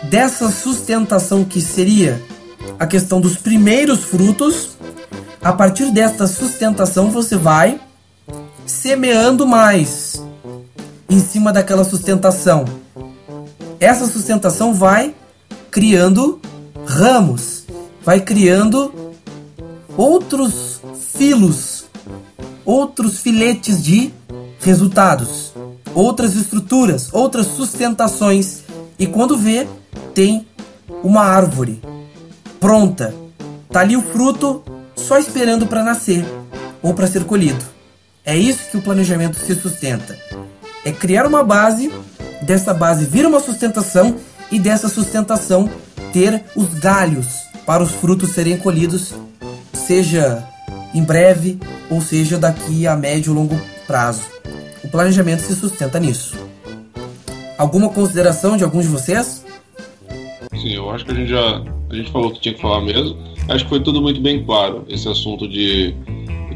dessa sustentação que seria a questão dos primeiros frutos. A partir desta sustentação você vai semeando mais em cima daquela sustentação. Essa sustentação vai criando ramos, vai criando outros filos, outros filetes de resultados, outras estruturas, outras sustentações. E quando vê, tem uma árvore pronta. Tá ali o fruto só esperando para nascer ou para ser colhido. É isso que o planejamento se sustenta. É criar uma base, dessa base vir uma sustentação e dessa sustentação ter os galhos para os frutos serem colhidos, seja em breve ou seja daqui a médio ou longo prazo. O planejamento se sustenta nisso. Alguma consideração de alguns de vocês? Sim, eu acho que a gente falou o que tinha que falar mesmo. Acho que foi tudo muito bem claro, esse assunto de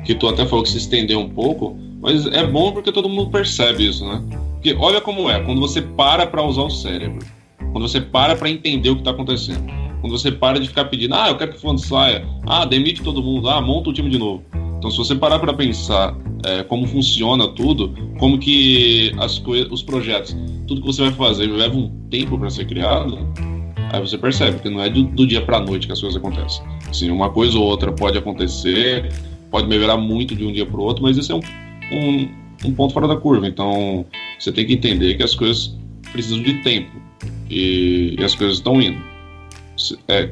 que tu até falou que se estendeu um pouco, mas é bom porque todo mundo percebe isso, né? Porque olha como é, quando você para usar o cérebro, quando você para entender o que está acontecendo, quando você para de ficar pedindo, eu quero que o fulano saia, demite todo mundo, monta o time de novo. Então, se você parar para pensar como funciona tudo, como que os projetos, tudo que você vai fazer leva um tempo para ser criado, aí você percebe que não é do dia para a noite que as coisas acontecem. Assim, uma coisa ou outra pode acontecer, pode melhorar muito de um dia para o outro, mas isso é um ponto fora da curva. Então, você tem que entender que as coisas precisam de tempo e as coisas estão indo.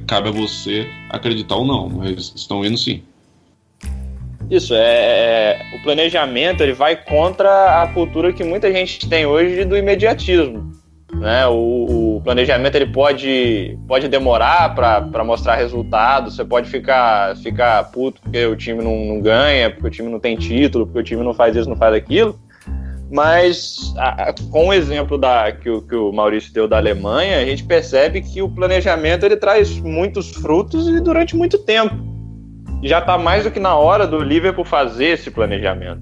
Cabe a você acreditar ou não, mas estão indo sim. Isso, o planejamento ele vai contra a cultura que muita gente tem hoje do imediatismo, né? O planejamento ele pode demorar para mostrar resultados, você pode ficar puto porque o time não ganha, porque o time não tem título, porque o time não faz isso, não faz aquilo, mas com o exemplo que o Maurício deu da Alemanha, a gente percebe que o planejamento ele traz muitos frutos e durante muito tempo. Já está mais do que na hora do Liverpool fazer esse planejamento.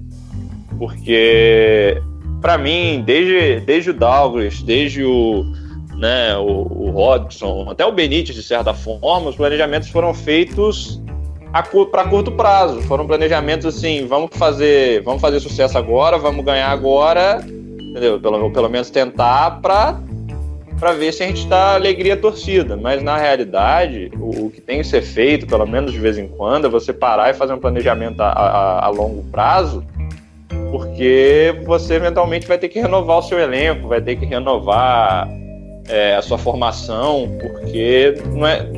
Porque, para mim, desde o Douglas, desde o Hodgson, até o Benítez, de certa forma, os planejamentos foram feitos para curto prazo. Foram planejamentos assim, vamos fazer sucesso agora, vamos ganhar agora, entendeu? Pelo menos tentar para ver se a gente dá alegria à torcida. Mas, na realidade, o que tem que ser feito, pelo menos de vez em quando, é você parar e fazer um planejamento a longo prazo, porque você eventualmente vai ter que renovar o seu elenco, vai ter que renovar a sua formação, porque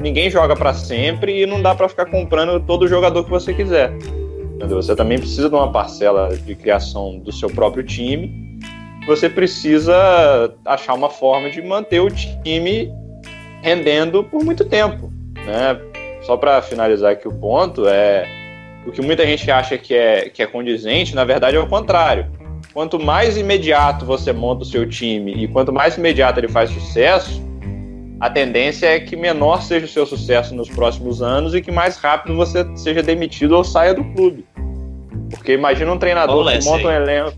ninguém joga para sempre e não dá para ficar comprando todo jogador que você quiser. Entendeu? Você também precisa de uma parcela de criação do seu próprio time. Você precisa achar uma forma de manter o time rendendo por muito tempo, né? Só para finalizar aqui o ponto, o que muita gente acha que é condizente, na verdade é o contrário. Quanto mais imediato você monta o seu time e quanto mais imediato ele faz sucesso, a tendência é que menor seja o seu sucesso nos próximos anos e que mais rápido você seja demitido ou saia do clube. Porque imagina um treinador que monta um elenco...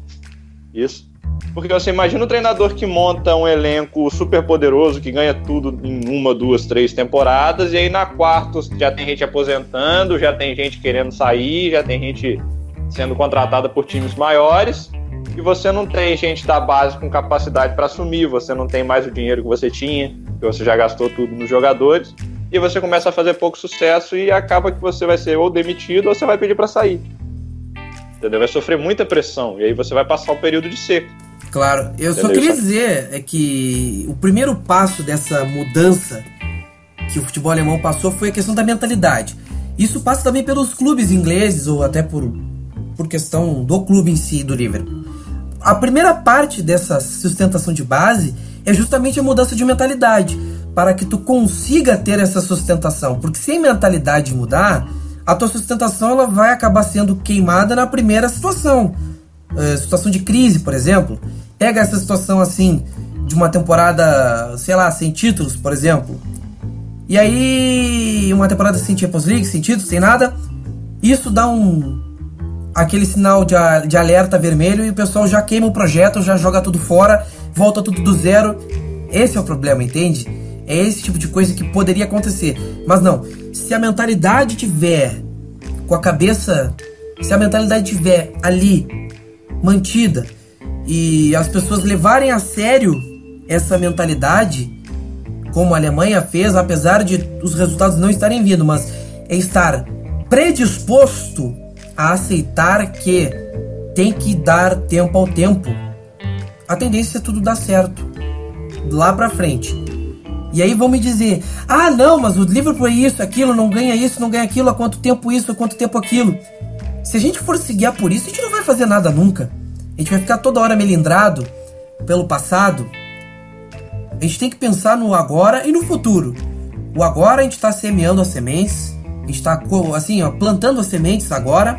Isso. Porque você imagina um treinador que monta um elenco super poderoso, que ganha tudo em 1, 2, 3 temporadas, e aí na quarta já tem gente aposentando, já tem gente querendo sair, já tem gente sendo contratada por times maiores, e você não tem gente da base com capacidade para assumir, você não tem mais o dinheiro que você tinha, que você já gastou tudo nos jogadores, e você começa a fazer pouco sucesso e acaba que você vai ser ou demitido ou você vai pedir para sair. Entendeu? Vai sofrer muita pressão, e aí você vai passar um período de seca. Claro, eu só queria dizer que o primeiro passo dessa mudança que o futebol alemão passou foi a questão da mentalidade. Isso passa também pelos clubes ingleses ou até por questão do clube em si, do Liverpool. A primeira parte dessa sustentação de base é justamente a mudança de mentalidade, para que tu consiga ter essa sustentação, porque sem mentalidade mudar, a tua sustentação ela vai acabar sendo queimada na primeira situação de crise, por exemplo. Pega essa situação assim, de uma temporada, sei lá, sem títulos, por exemplo. E aí, uma temporada sem Champions League, sem títulos, sem nada. Isso dá aquele sinal de alerta vermelho e o pessoal já queima o projeto, já joga tudo fora, volta tudo do zero. Esse é o problema, entende? É esse tipo de coisa que poderia acontecer. Mas não, se a mentalidade tiver com a cabeça, se a mentalidade tiver ali mantida e as pessoas levarem a sério essa mentalidade, como a Alemanha fez, apesar de os resultados não estarem vindo, mas é estar predisposto a aceitar que tem que dar tempo ao tempo, a tendência é tudo dar certo lá pra frente. E aí vão me dizer, não, mas o Liverpool é isso, aquilo, não ganha isso, não ganha aquilo, há quanto tempo isso, há quanto tempo aquilo. Se a gente for se guiar por isso, a gente não vai fazer nada nunca. A gente vai ficar toda hora melindrado pelo passado. A gente tem que pensar no agora e no futuro. O agora a gente está semeando as sementes, a gente está assim, plantando as sementes agora,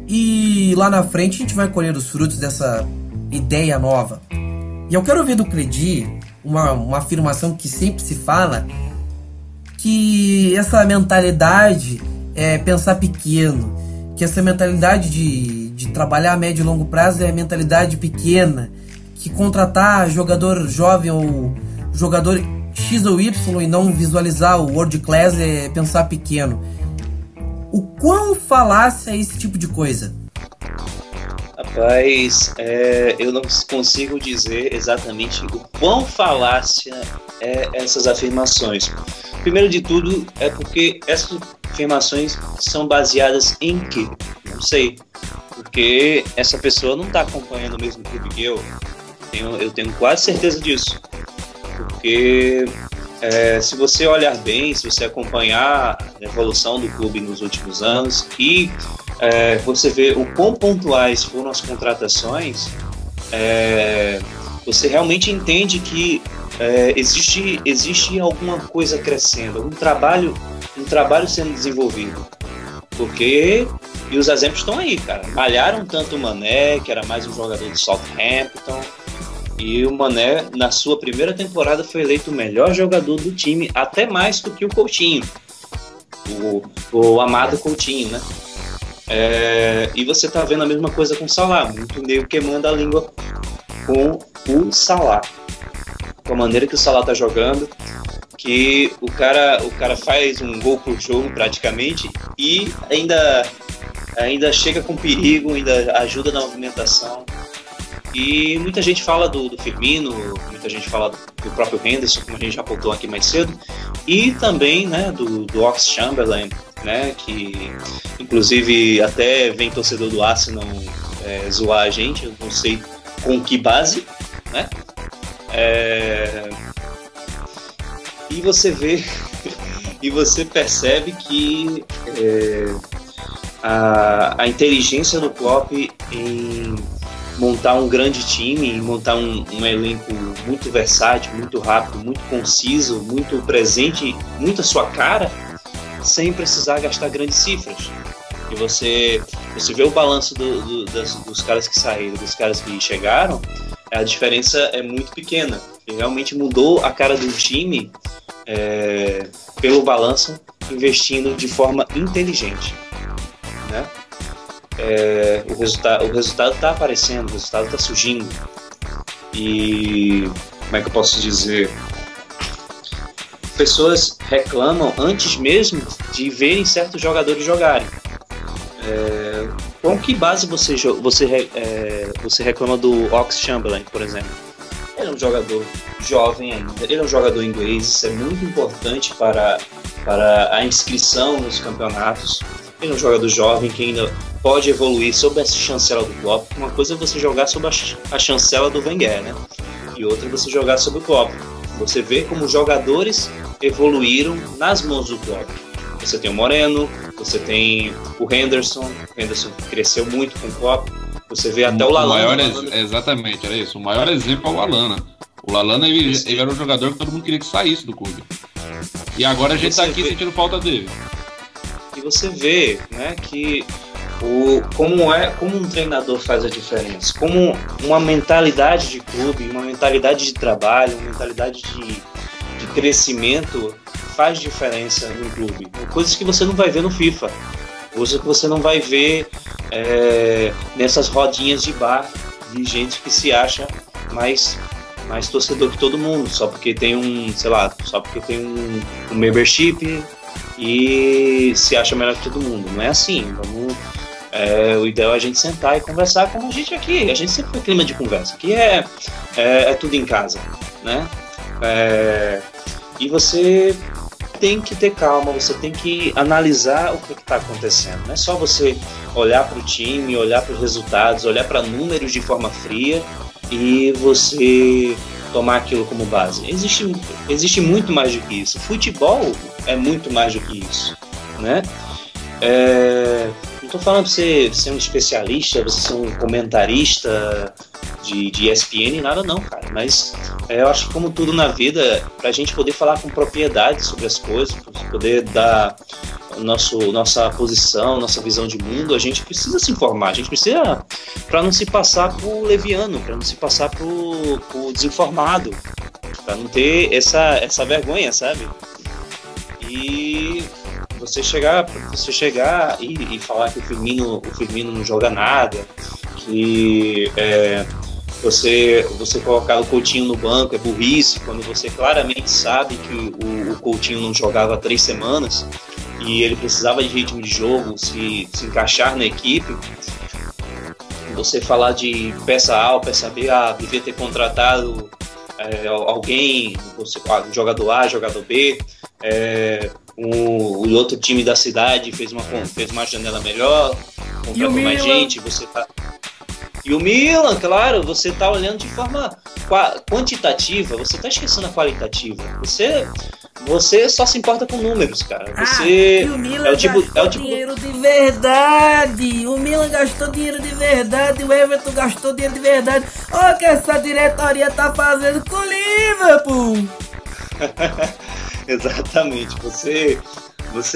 e lá na frente a gente vai colher os frutos dessa ideia nova. E eu quero ouvir do Cledi uma afirmação que sempre se fala, que essa mentalidade é pensar pequeno, que essa mentalidade de trabalhar a médio e longo prazo é a mentalidade pequena, que contratar jogador jovem ou jogador X ou Y e não visualizar o world class é pensar pequeno. O quão falácia é esse tipo de coisa? Rapaz, eu não consigo dizer exatamente o quão falácia é essas afirmações. Primeiro de tudo, é porque essas afirmações são baseadas em quê? Não sei. Porque essa pessoa não está acompanhando o mesmo clube que eu. Eu tenho quase certeza disso. Porque se você olhar bem, se você acompanhar a evolução do clube nos últimos anos e você vê o quão pontuais foram as contratações, você realmente entende que existe alguma coisa crescendo, um trabalho sendo desenvolvido. E os exemplos estão aí, cara. Malharam tanto o Mané, que era mais um jogador do Southampton, e o Mané, na sua primeira temporada, foi eleito o melhor jogador do time, até mais do que o Coutinho, o amado Coutinho, né? E você tá vendo a mesma coisa com o Salah, muito meio queimando a língua com o Salah, com a maneira que o Salah tá jogando, que o cara faz um gol por jogo praticamente e ainda chega com perigo, ainda ajuda na movimentação. E muita gente fala do Firmino, muita gente fala do próprio Henderson, como a gente já apontou aqui mais cedo, e também, né, do Oxlade-Chamberlain, né, que inclusive até vem torcedor do Arsenal zoar a gente, eu não sei com que base, né? E você vê e você percebe que a inteligência do Klopp em montar um grande time, em montar um elenco muito versátil, muito rápido, muito conciso, muito presente, muito a sua cara, sem precisar gastar grandes cifras. E você vê o balanço dos caras que saíram, dos caras que chegaram, a diferença é muito pequena. E realmente mudou a cara do time pelo balanço, investindo de forma inteligente, né? O resultado está aparecendo, o resultado está surgindo. E como é que eu posso dizer? Pessoas reclamam antes mesmo de verem certos jogadores jogarem. Com que base você reclama do Oxlade-Chamberlain, por exemplo? Ele é um jogador jovem ainda, ele é um jogador inglês, isso é muito importante para a inscrição nos campeonatos. Ele é um jogador jovem que ainda pode evoluir sob a chancela do Klopp. Uma coisa é você jogar sob a chancela do Wenger, né? E outra é você jogar sob o Klopp. Você vê como os jogadores evoluíram nas mãos do Klopp. Você tem o Moreno, você tem o Henderson. O Henderson cresceu muito com o Klopp. Você vê até o Lallana. Exatamente, era isso. O maior exemplo é o Lallana. O Lallana ele era um jogador que todo mundo queria que saísse do clube. E agora a gente está aqui sentindo falta dele. E você vê, né, que como um treinador faz a diferença, como uma mentalidade de clube, uma mentalidade de trabalho, uma mentalidade de crescimento faz diferença no clube. Coisas que você não vai ver no FIFA, coisas que você não vai ver nessas rodinhas de bar de gente que se acha mais torcedor que todo mundo, só porque tem um membership e se acha melhor que todo mundo. Não é assim. O ideal é a gente sentar e conversar como a gente aqui. A gente sempre foi clima de conversa. Aqui é tudo em casa, né? E você tem que ter calma, você tem que analisar o que está acontecendo. Não é só você olhar para o time, olhar para os resultados, olhar para números de forma fria e você tomar aquilo como base. Existe muito mais do que isso. Futebol é muito mais do que isso, né? Não estou falando para você ser um especialista, você ser um comentarista de ESPN, nada não, cara. Mas eu acho que como tudo na vida, para a gente poder falar com propriedade sobre as coisas, poder dar nossa posição, nossa visão de mundo, a gente precisa se informar, a gente precisa, para não se passar por leviano, para não se passar por desinformado, para não ter essa vergonha, sabe? E você chegar e falar que o Firmino não joga nada, que você colocar o Coutinho no banco é burrice, quando você claramente sabe que o Coutinho não jogava há 3 semanas, e ele precisava de ritmo de jogo, se encaixar na equipe. Você falar de peça A ou peça B, devia ter contratado alguém, jogador A, jogador B, o outro time da cidade fez uma janela melhor, contratou mais gente, E o Milan, claro, você está olhando de forma quantitativa, você está esquecendo a qualitativa. Você só se importa com números, cara. E o Milan gastou dinheiro de verdade. O Milan gastou dinheiro de verdade. O Everton gastou dinheiro de verdade. Olha o que essa diretoria tá fazendo com o Liverpool. Exatamente. Você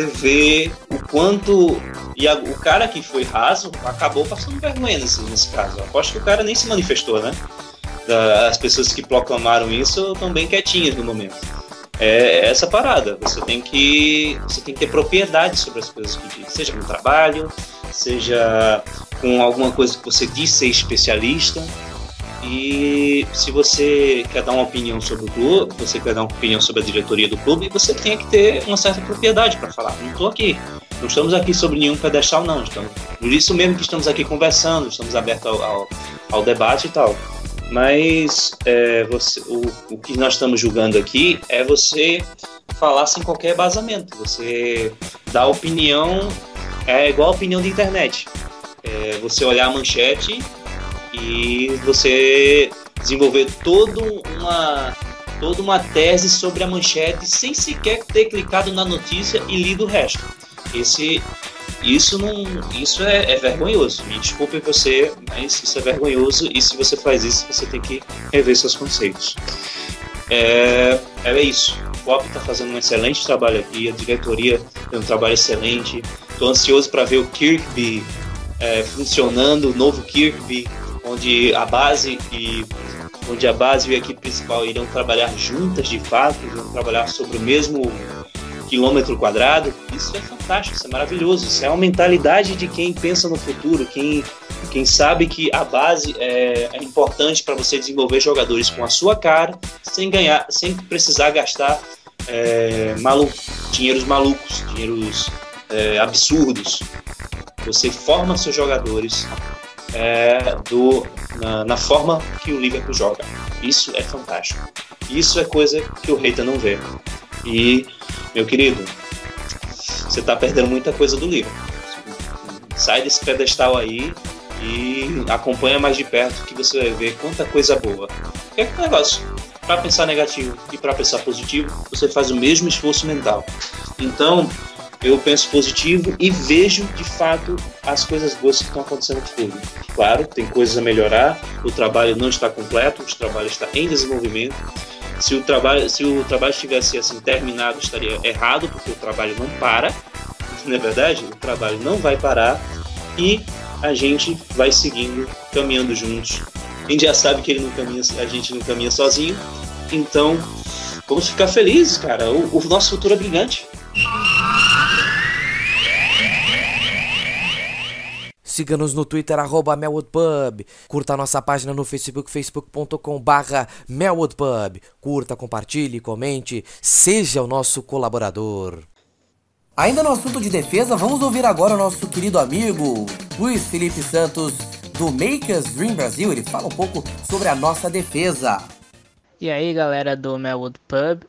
vê o quanto... E o cara que foi raso acabou passando vergonha nesse caso. Eu aposto que o cara nem se manifestou, né? As pessoas que proclamaram isso estão bem quietinhas no momento. É essa parada. Você tem que ter propriedade sobre as coisas que diz. Seja no trabalho, seja com alguma coisa que você diz ser especialista. E se você quer dar uma opinião sobre o clube, você quer dar uma opinião sobre a diretoria do clube, você tem que ter uma certa propriedade para falar. Não estamos aqui sobre nenhum pedestal, não. Por isso mesmo que estamos aqui conversando, estamos abertos ao debate e tal. Mas o que nós estamos julgando aqui é você falar sem qualquer embasamento. Você dá opinião, é igual a opinião da internet. Você olhar a manchete e você desenvolver toda uma tese sobre a manchete sem sequer ter clicado na notícia e lido o resto. Isso é vergonhoso. Me desculpe você, mas isso é vergonhoso, e se você faz isso, você tem que rever seus conceitos. É isso. O Pop está fazendo um excelente trabalho aqui, a diretoria tem um trabalho excelente. Estou ansioso para ver o Kirkby funcionando, o novo Kirkby, onde a base e a equipe principal irão trabalhar juntas de fato, irão trabalhar sobre o mesmo quilômetro quadrado. Isso é fantástico, isso é maravilhoso, isso é uma mentalidade de quem pensa no futuro, quem sabe que a base é importante para você desenvolver jogadores com a sua cara, sem precisar gastar dinheiros malucos, dinheiros absurdos. Você forma seus jogadores na forma que o Liverpool joga. Isso é fantástico. Isso é coisa que o Reita não vê. E, meu querido, você está perdendo muita coisa do Liverpool. Sai desse pedestal aí e acompanha mais de perto, que você vai ver quanta coisa boa. Que é negócio? Para pensar negativo e para pensar positivo, você faz o mesmo esforço mental. Então, eu penso positivo e vejo, de fato, as coisas boas que estão acontecendo no clube. Claro, tem coisas a melhorar, o trabalho não está completo, o trabalho está em desenvolvimento. Se o trabalho estivesse assim terminado, estaria errado, porque o trabalho não para, não é verdade? O trabalho não vai parar e a gente vai seguindo, caminhando juntos. A gente já sabe que a gente não caminha sozinho, então vamos ficar felizes, cara. O nosso futuro é brilhante. Siga-nos no Twitter, @MelwoodPub. Curta a nossa página no Facebook, facebook.com/MelwoodPub. Curta, compartilhe, comente, seja o nosso colaborador. Ainda no assunto de defesa, vamos ouvir agora o nosso querido amigo Luiz Felipe Santos, do Makers Dream Brasil. Ele fala um pouco sobre a nossa defesa. E aí, galera do Melwood Pub,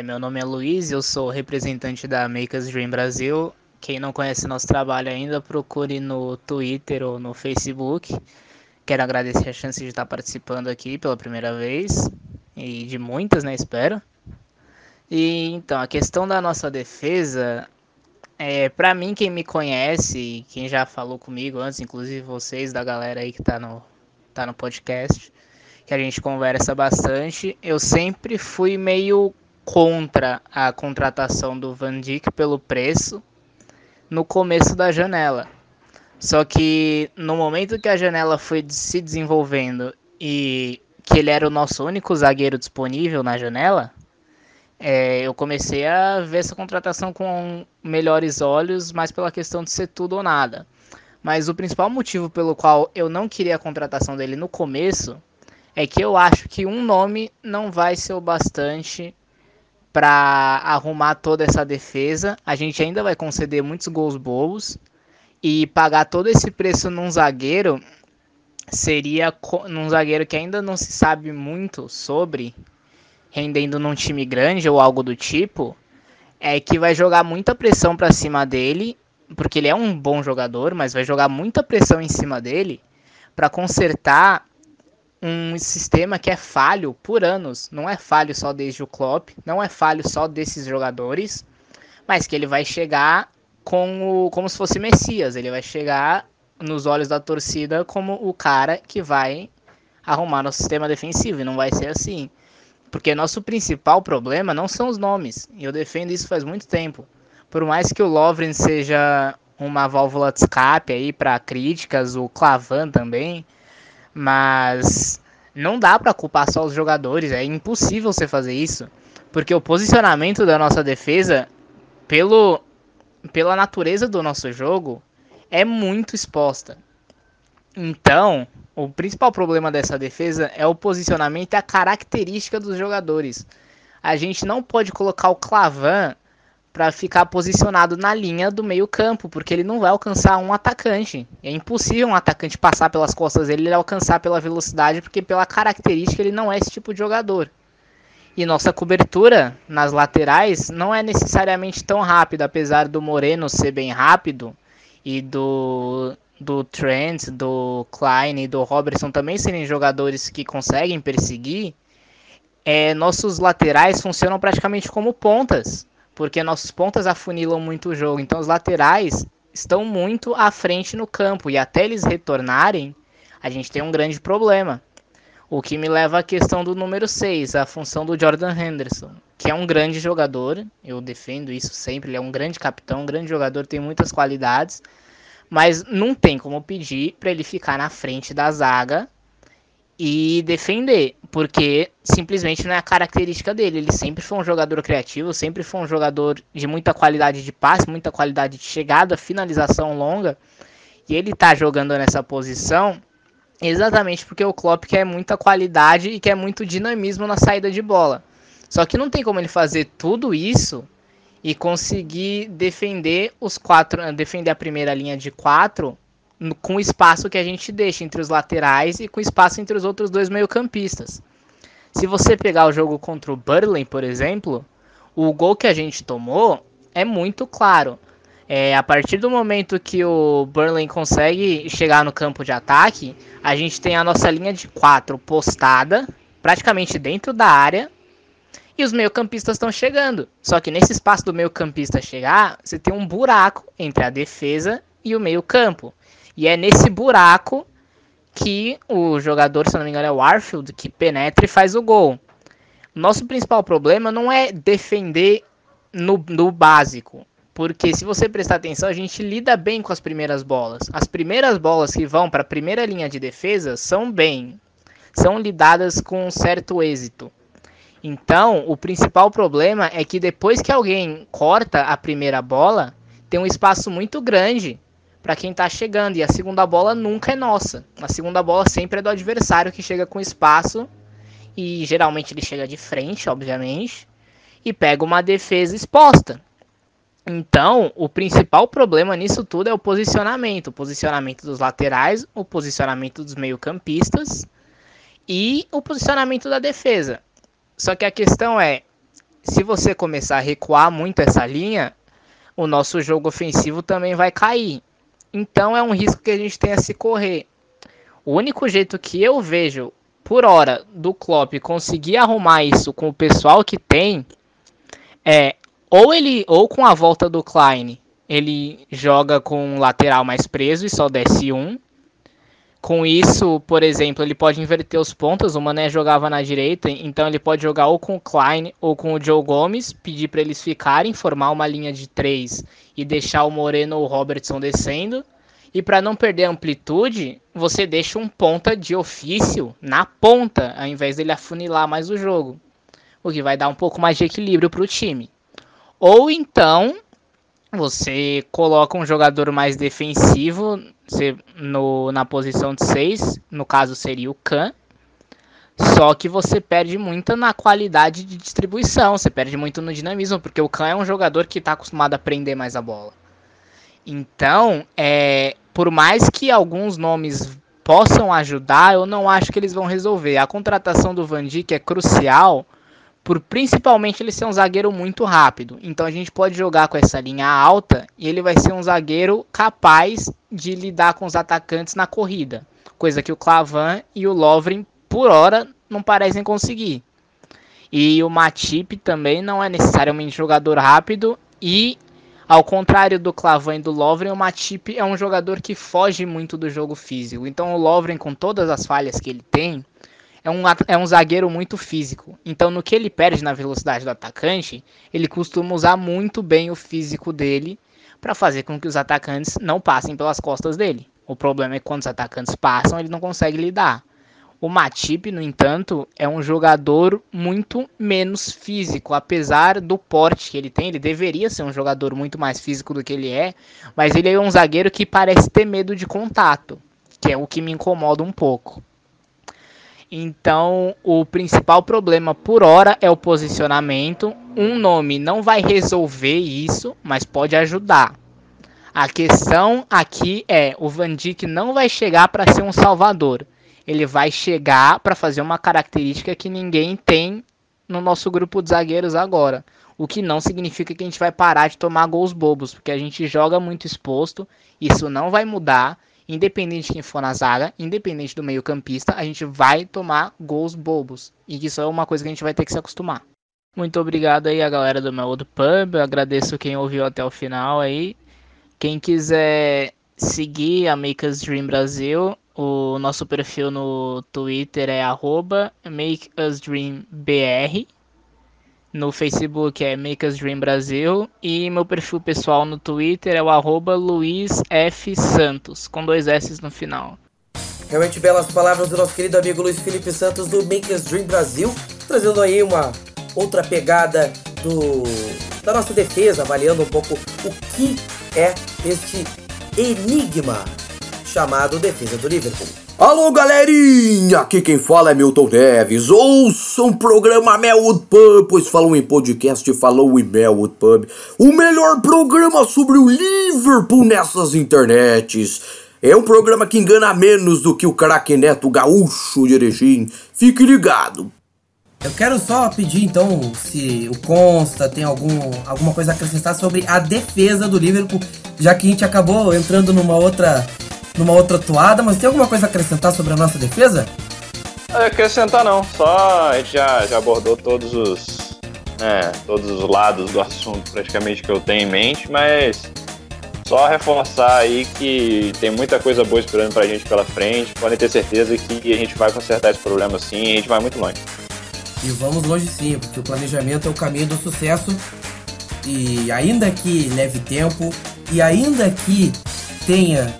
meu nome é Luiz, eu sou representante da Makers Dream Brasil. Quem não conhece nosso trabalho ainda, procure no Twitter ou no Facebook. Quero agradecer a chance de estar participando aqui pela primeira vez, e de muitas, né, espero. E então, a questão da nossa defesa, pra mim, quem me conhece, quem já falou comigo antes, inclusive vocês, da galera aí que tá no podcast, que a gente conversa bastante, eu sempre fui meio contra a contratação do Van Dijk pelo preço no começo da janela. Só que no momento que a janela foi se desenvolvendo e que ele era o nosso único zagueiro disponível na janela, eu comecei a ver essa contratação com melhores olhos, mais pela questão de ser tudo ou nada. Mas o principal motivo pelo qual eu não queria a contratação dele no começo é que eu acho que um nome não vai ser o bastante para arrumar toda essa defesa. A gente ainda vai conceder muitos gols bobos e pagar todo esse preço num zagueiro seria num zagueiro que ainda não se sabe muito sobre, rendendo num time grande ou algo do tipo, é que vai jogar muita pressão para cima dele, porque ele é um bom jogador, mas vai jogar muita pressão em cima dele para consertar um sistema que é falho por anos. Não é falho só desde o Klopp, não é falho só desses jogadores, mas que ele vai chegar como se fosse Messias. Ele vai chegar nos olhos da torcida como o cara que vai arrumar nosso sistema defensivo, e não vai ser assim. Porque nosso principal problema não são os nomes, e eu defendo isso faz muito tempo. Por mais que o Lovren seja uma válvula de escape aí para críticas, o Klavan também, mas não dá para culpar só os jogadores, é impossível você fazer isso, porque o posicionamento da nossa defesa, pela natureza do nosso jogo, é muito exposta. Então, o principal problema dessa defesa é o posicionamento e a característica dos jogadores. A gente não pode colocar o Klavan para ficar posicionado na linha do meio campo, porque ele não vai alcançar um atacante. É impossível um atacante passar pelas costas dele e ele alcançar pela velocidade, porque pela característica ele não é esse tipo de jogador. E nossa cobertura nas laterais não é necessariamente tão rápida, apesar do Moreno ser bem rápido e do Trent, do Klein e do Robertson também serem jogadores que conseguem perseguir. Nossos laterais funcionam praticamente como pontas, porque nossos pontas afunilam muito o jogo. Então os laterais estão muito à frente no campo, e até eles retornarem, a gente tem um grande problema. O que me leva à questão do número 6, a função do Jordan Henderson, que é um grande jogador, eu defendo isso sempre, ele é um grande capitão, um grande jogador, tem muitas qualidades, mas não tem como pedir para ele ficar na frente da zaga e defender, porque simplesmente não é a característica dele. Ele sempre foi um jogador criativo, sempre foi um jogador de muita qualidade de passe, muita qualidade de chegada, finalização longa, e ele tá jogando nessa posição exatamente porque o Klopp quer muita qualidade e quer muito dinamismo na saída de bola. Só que não tem como ele fazer tudo isso e conseguir defender defender a primeira linha de 4 com o espaço que a gente deixa entre os laterais e com o espaço entre os outros dois meio-campistas. Se você pegar o jogo contra o Burnley, por exemplo, o gol que a gente tomou é muito claro. A partir do momento que o Burnley consegue chegar no campo de ataque, a gente tem a nossa linha de 4 postada, praticamente dentro da área, e os meio-campistas estão chegando. Só que nesse espaço do meio-campista chegar, você tem um buraco entre a defesa e o meio-campo. E é nesse buraco que o jogador, se não me engano é o Arfield, que penetra e faz o gol. Nosso principal problema não é defender no básico, porque se você prestar atenção, a gente lida bem com as primeiras bolas. As primeiras bolas que vão para a primeira linha de defesa são lidadas com um certo êxito. Então, o principal problema é que depois que alguém corta a primeira bola, tem um espaço muito grande para quem está chegando, e a segunda bola nunca é nossa. A segunda bola sempre é do adversário, que chega com espaço, e geralmente ele chega de frente, obviamente, e pega uma defesa exposta. Então, o principal problema nisso tudo é o posicionamento dos laterais, o posicionamento dos meio-campistas e o posicionamento da defesa. Só que a questão é, se você começar a recuar muito essa linha, o nosso jogo ofensivo também vai cair. Então é um risco que a gente tem a se correr. O único jeito que eu vejo, por hora, do Klopp conseguir arrumar isso com o pessoal que tem, ou com a volta do Klein, ele joga com um lateral mais preso e só desce um. Com isso, por exemplo, ele pode inverter os pontos. O Mané jogava na direita, então ele pode jogar ou com o Klein ou com o Joe Gomes, pedir para eles ficarem, formar uma linha de 3 e deixar o Moreno ou o Robertson descendo. E para não perder a amplitude, você deixa um ponta de ofício na ponta, ao invés dele afunilar mais o jogo, o que vai dar um pouco mais de equilíbrio para o time. Ou então você coloca um jogador mais defensivo na posição de 6, no caso seria o Can. Só que você perde muito na qualidade de distribuição, você perde muito no dinamismo, porque o Khan é um jogador que está acostumado a prender mais a bola. Então, por mais que alguns nomes possam ajudar, eu não acho que eles vão resolver. A contratação do Van Dijk é crucial, por principalmente ele ser um zagueiro muito rápido. Então a gente pode jogar com essa linha alta e ele vai ser um zagueiro capaz de lidar com os atacantes na corrida. Coisa que o Klavan e o Lovren, por hora, não parecem conseguir. E o Matip também não é necessariamente jogador rápido. E, ao contrário do Klavan e do Lovren, o Matip é um jogador que foge muito do jogo físico. Então o Lovren, com todas as falhas que ele tem, é um zagueiro muito físico. Então, no que ele perde na velocidade do atacante, ele costuma usar muito bem o físico dele para fazer com que os atacantes não passem pelas costas dele. O problema é que quando os atacantes passam, ele não consegue lidar. O Matip, no entanto, é um jogador muito menos físico. Apesar do porte que ele tem, ele deveria ser um jogador muito mais físico do que ele é, mas ele é um zagueiro que parece ter medo de contato, que é o que me incomoda um pouco. Então, o principal problema por hora é o posicionamento. Um nome não vai resolver isso, mas pode ajudar. A questão aqui é, o Van Dijk não vai chegar para ser um salvador. Ele vai chegar para fazer uma característica que ninguém tem no nosso grupo de zagueiros agora. O que não significa que a gente vai parar de tomar gols bobos, porque a gente joga muito exposto, isso não vai mudar. Independente de quem for na zaga, independente do meio campista, a gente vai tomar gols bobos. E isso é uma coisa que a gente vai ter que se acostumar. Muito obrigado aí a galera do Melwood Pub, eu agradeço quem ouviu até o final aí. Quem quiser seguir a Make Us Dream Brasil, o nosso perfil no Twitter é @MakeUsDreamBR. No Facebook é Make Us Dream Brasil. E meu perfil pessoal no Twitter é o @LuizFSantos, com 2 S no final. Realmente belas palavras do nosso querido amigo Luiz Felipe Santos do Make Us Dream Brasil, trazendo aí uma outra pegada da nossa defesa, avaliando um pouco o que é este enigma chamado defesa do Liverpool. Alô, galerinha! Aqui quem fala é Milton Neves. Ouçam o programa Melwood Pub, pois falou em podcast, falou em Melwood Pub. O melhor programa sobre o Liverpool nessas internets. É um programa que engana menos do que o craque Neto Gaúcho de Erechim. Fique ligado. Eu quero só pedir então se o Consta tem alguma coisa a acrescentar sobre a defesa do Liverpool, já que a gente acabou entrando numa outra toada, mas tem alguma coisa a acrescentar sobre a nossa defesa? Acrescentar não, só a gente já abordou todos os lados do assunto praticamente que eu tenho em mente, mas só reforçar aí que tem muita coisa boa esperando pra gente pela frente, podem ter certeza que a gente vai consertar esse problema sim e a gente vai muito longe. E vamos longe sim, porque o planejamento é o caminho do sucesso, e ainda que leve tempo, e ainda que tenha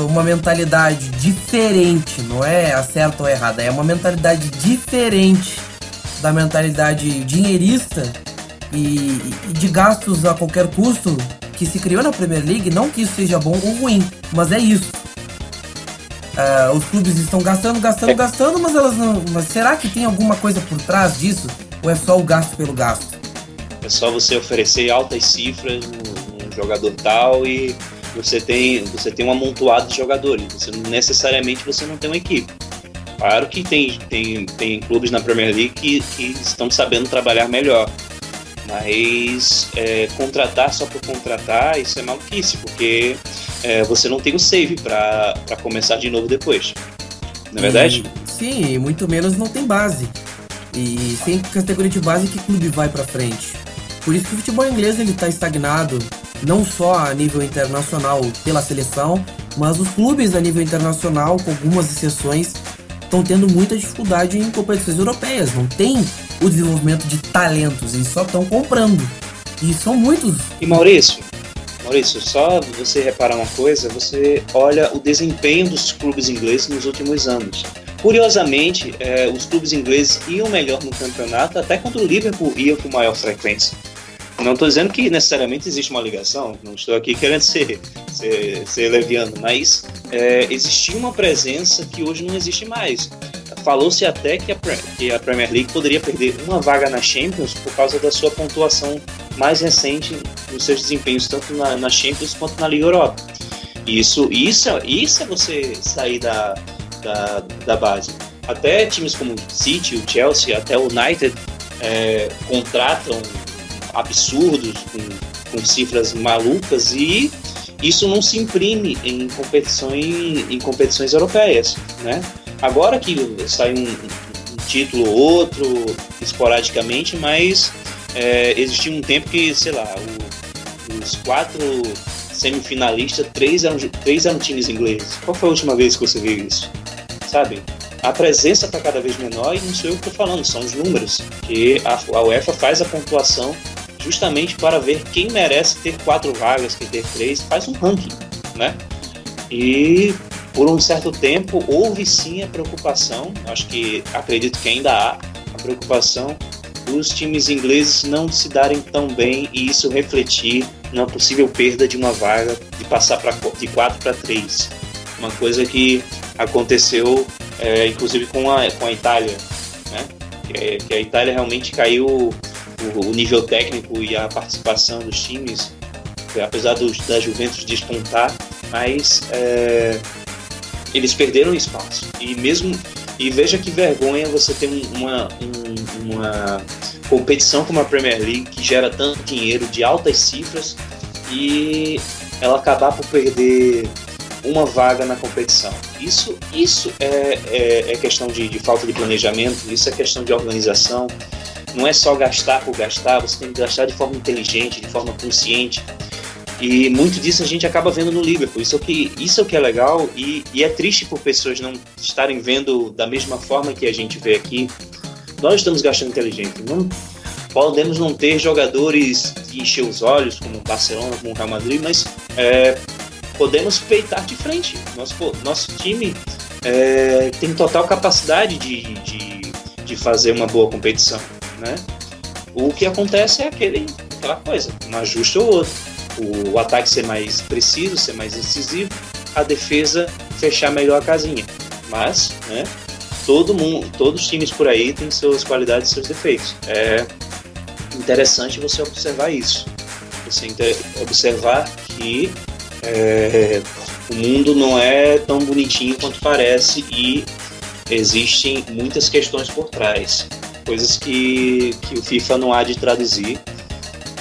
uma mentalidade diferente, não é certa ou errada, é uma mentalidade diferente da mentalidade dinheirista e de gastos a qualquer custo que se criou na Premier League. Não que isso seja bom ou ruim, mas é isso. Os clubes estão gastando, mas elas não. Mas será que tem alguma coisa por trás disso? Ou é só o gasto pelo gasto? É só você oferecer altas cifras num jogador tal e você tem um amontoado de jogadores. Necessariamente você não tem uma equipe. Claro que tem clubes na Premier League que estão sabendo trabalhar melhor. Mas contratar só por contratar, isso é maluquice, porque você não tem o save para começar de novo depois. Não é verdade? Sim, muito menos não tem base. E sem categoria de base, que clube vai para frente? Por isso que o futebol inglês está estagnado, não só a nível internacional pela seleção, mas os clubes a nível internacional, com algumas exceções, estão tendo muita dificuldade em competições europeias. Não tem o desenvolvimento de talentos, eles só estão comprando. E são muitos. E Maurício, só você reparar uma coisa, você olha o desempenho dos clubes ingleses nos últimos anos. Curiosamente, os clubes ingleses iam melhor no campeonato, até quando o Liverpool ia com maior frequência. Não estou dizendo que necessariamente existe uma ligação, não estou aqui querendo ser leviano, mas existia uma presença que hoje não existe mais. falou-se até que a Premier League poderia perder uma vaga na Champions por causa da sua pontuação mais recente nos seus desempenhos, tanto na Champions quanto na Liga Europa. Isso é você sair da base. Até times como o City, o Chelsea, até o United contratam absurdos com cifras malucas, e isso não se imprime em competições europeias, né? Agora que sai um título ou outro esporadicamente, mas existia um tempo que, sei lá, os 4 semifinalistas, 3 eram times ingleses. Qual foi a última vez que você viu isso? Sabe? A presença está cada vez menor, e não sou eu que estou falando, são os números, que a UEFA faz a pontuação justamente para ver quem merece ter 4 vagas, quem ter 3, faz um ranking, né? E por um certo tempo houve sim a preocupação, acredito que ainda há a preocupação dos times ingleses não se darem tão bem, e isso refletir na possível perda de uma vaga, de passar de 4 para 3. Uma coisa que aconteceu inclusive com a Itália, né? Que a Itália realmente caiu o nível técnico e a participação dos times, apesar da Juventus despontar, mas eles perderam espaço. E veja que vergonha você ter uma competição como a Premier League, que gera tanto dinheiro, de altas cifras, e ela acabar por perder uma vaga na competição. Isso é questão de falta de planejamento, isso é questão de organização. Não é só gastar por gastar, você tem que gastar de forma inteligente, de forma consciente. E muito disso a gente acaba vendo no Liverpool. Isso é o que é legal, e é triste por pessoas não estarem vendo da mesma forma que a gente vê aqui. Nós estamos gastando inteligente. Não podemos não ter jogadores que encher os olhos, como o Barcelona, como o Real Madrid, mas podemos peitar de frente. Nosso time tem total capacidade de fazer uma boa competição, né? O que acontece é aquela coisa, um ajuste ou outro. O ataque ser mais preciso, ser mais incisivo, a defesa fechar melhor a casinha. Mas, né, todos os times por aí têm suas qualidades e seus defeitos. É interessante você observar isso. Você observar que o mundo não é tão bonitinho quanto parece, e existem muitas questões por trás. Coisas que o FIFA não há de traduzir,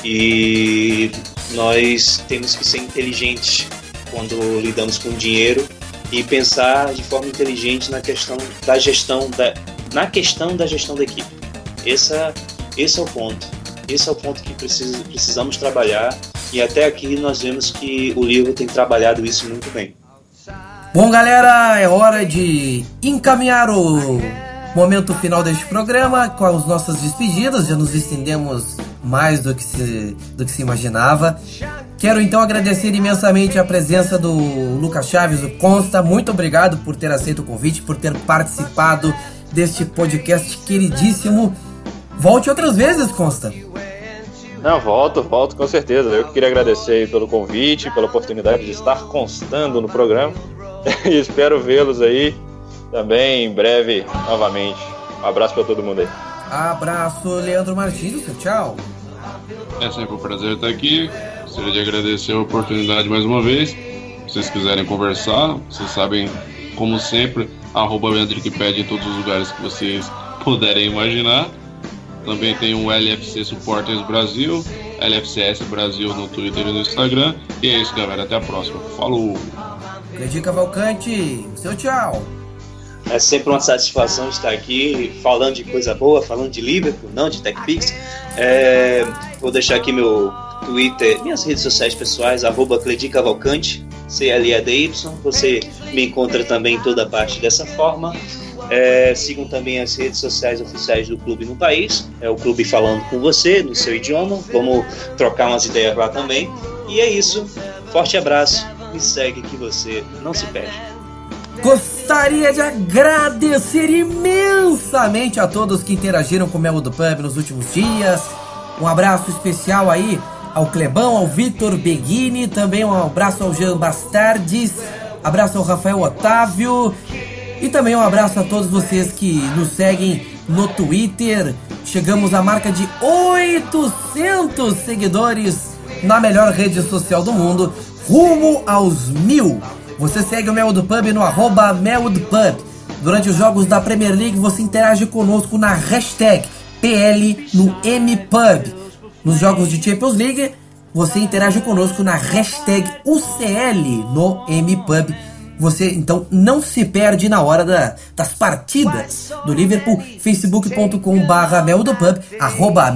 e nós temos que ser inteligentes quando lidamos com dinheiro e pensar de forma inteligente na questão da gestão da equipe. Esse é o ponto. Esse é o ponto que precisamos trabalhar, e até aqui nós vemos que o Liverpool tem trabalhado isso muito bem. Bom, galera, é hora de encaminhar o momento final deste programa com as nossas despedidas. Já nos estendemos mais do que se imaginava. Quero então agradecer imensamente a presença do Lucas Chaves, o Consta. Muito obrigado por ter aceito o convite, por ter participado deste podcast queridíssimo. Volte outras vezes, Consta. Não, volto com certeza. Eu queria agradecer aí pelo convite, pela oportunidade de estar constando no programa, e espero vê-los aí também em breve novamente. Um abraço para todo mundo aí. Abraço, Leandro Martins. Tchau. É sempre um prazer estar aqui. Gostaria de agradecer a oportunidade mais uma vez. Se vocês quiserem conversar, vocês sabem, como sempre, @BeandrickPad em todos os lugares que vocês puderem imaginar. Também tem o LFC Supporters Brasil, LFCS Brasil no Twitter e no Instagram. E é isso, galera. Até a próxima. Falou! Cledir Cavalcante, seu tchau. É sempre uma satisfação estar aqui falando de coisa boa, falando de Liverpool, não de TechPix. Vou deixar aqui meu Twitter, minhas redes sociais pessoais, @Cledir Cavalcante, CLEDY. Você me encontra também em toda parte dessa forma. Sigam também as redes sociais oficiais do clube no país. É o clube falando com você, no seu idioma. Vamos trocar umas ideias lá também. E é isso. Forte abraço. Me segue que você não se perde. Gostaria de agradecer imensamente a todos que interagiram com o Mel do Pub nos últimos dias. Um abraço especial aí ao Clebão, ao Vitor Beguini, também um abraço ao Jean Bastardes, abraço ao Rafael Otávio. E também um abraço a todos vocês que nos seguem no Twitter. Chegamos à marca de 800 seguidores na melhor rede social do mundo, rumo aos 1000. Você segue o Melwood Pub no @MelwoodPub. Durante os jogos da Premier League você interage conosco na hashtag PL no MPub. Nos jogos de Champions League você interage conosco na hashtag UCL no MPub. Você então não se perde na hora das partidas do Liverpool. facebook.com/MelwoodPub,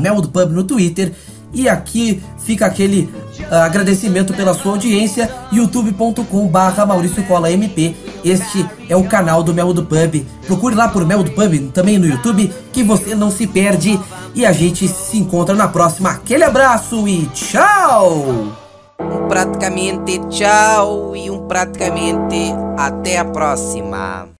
@MelwoodPub no Twitter. E aqui fica aquele agradecimento pela sua audiência, youtube.com/MauricioColaMP. Este é o canal do Melwood Pub. Procure lá por Melwood Pub também no YouTube, que você não se perde. E a gente se encontra na próxima. Aquele abraço e tchau! Praticamente tchau e praticamente até a próxima.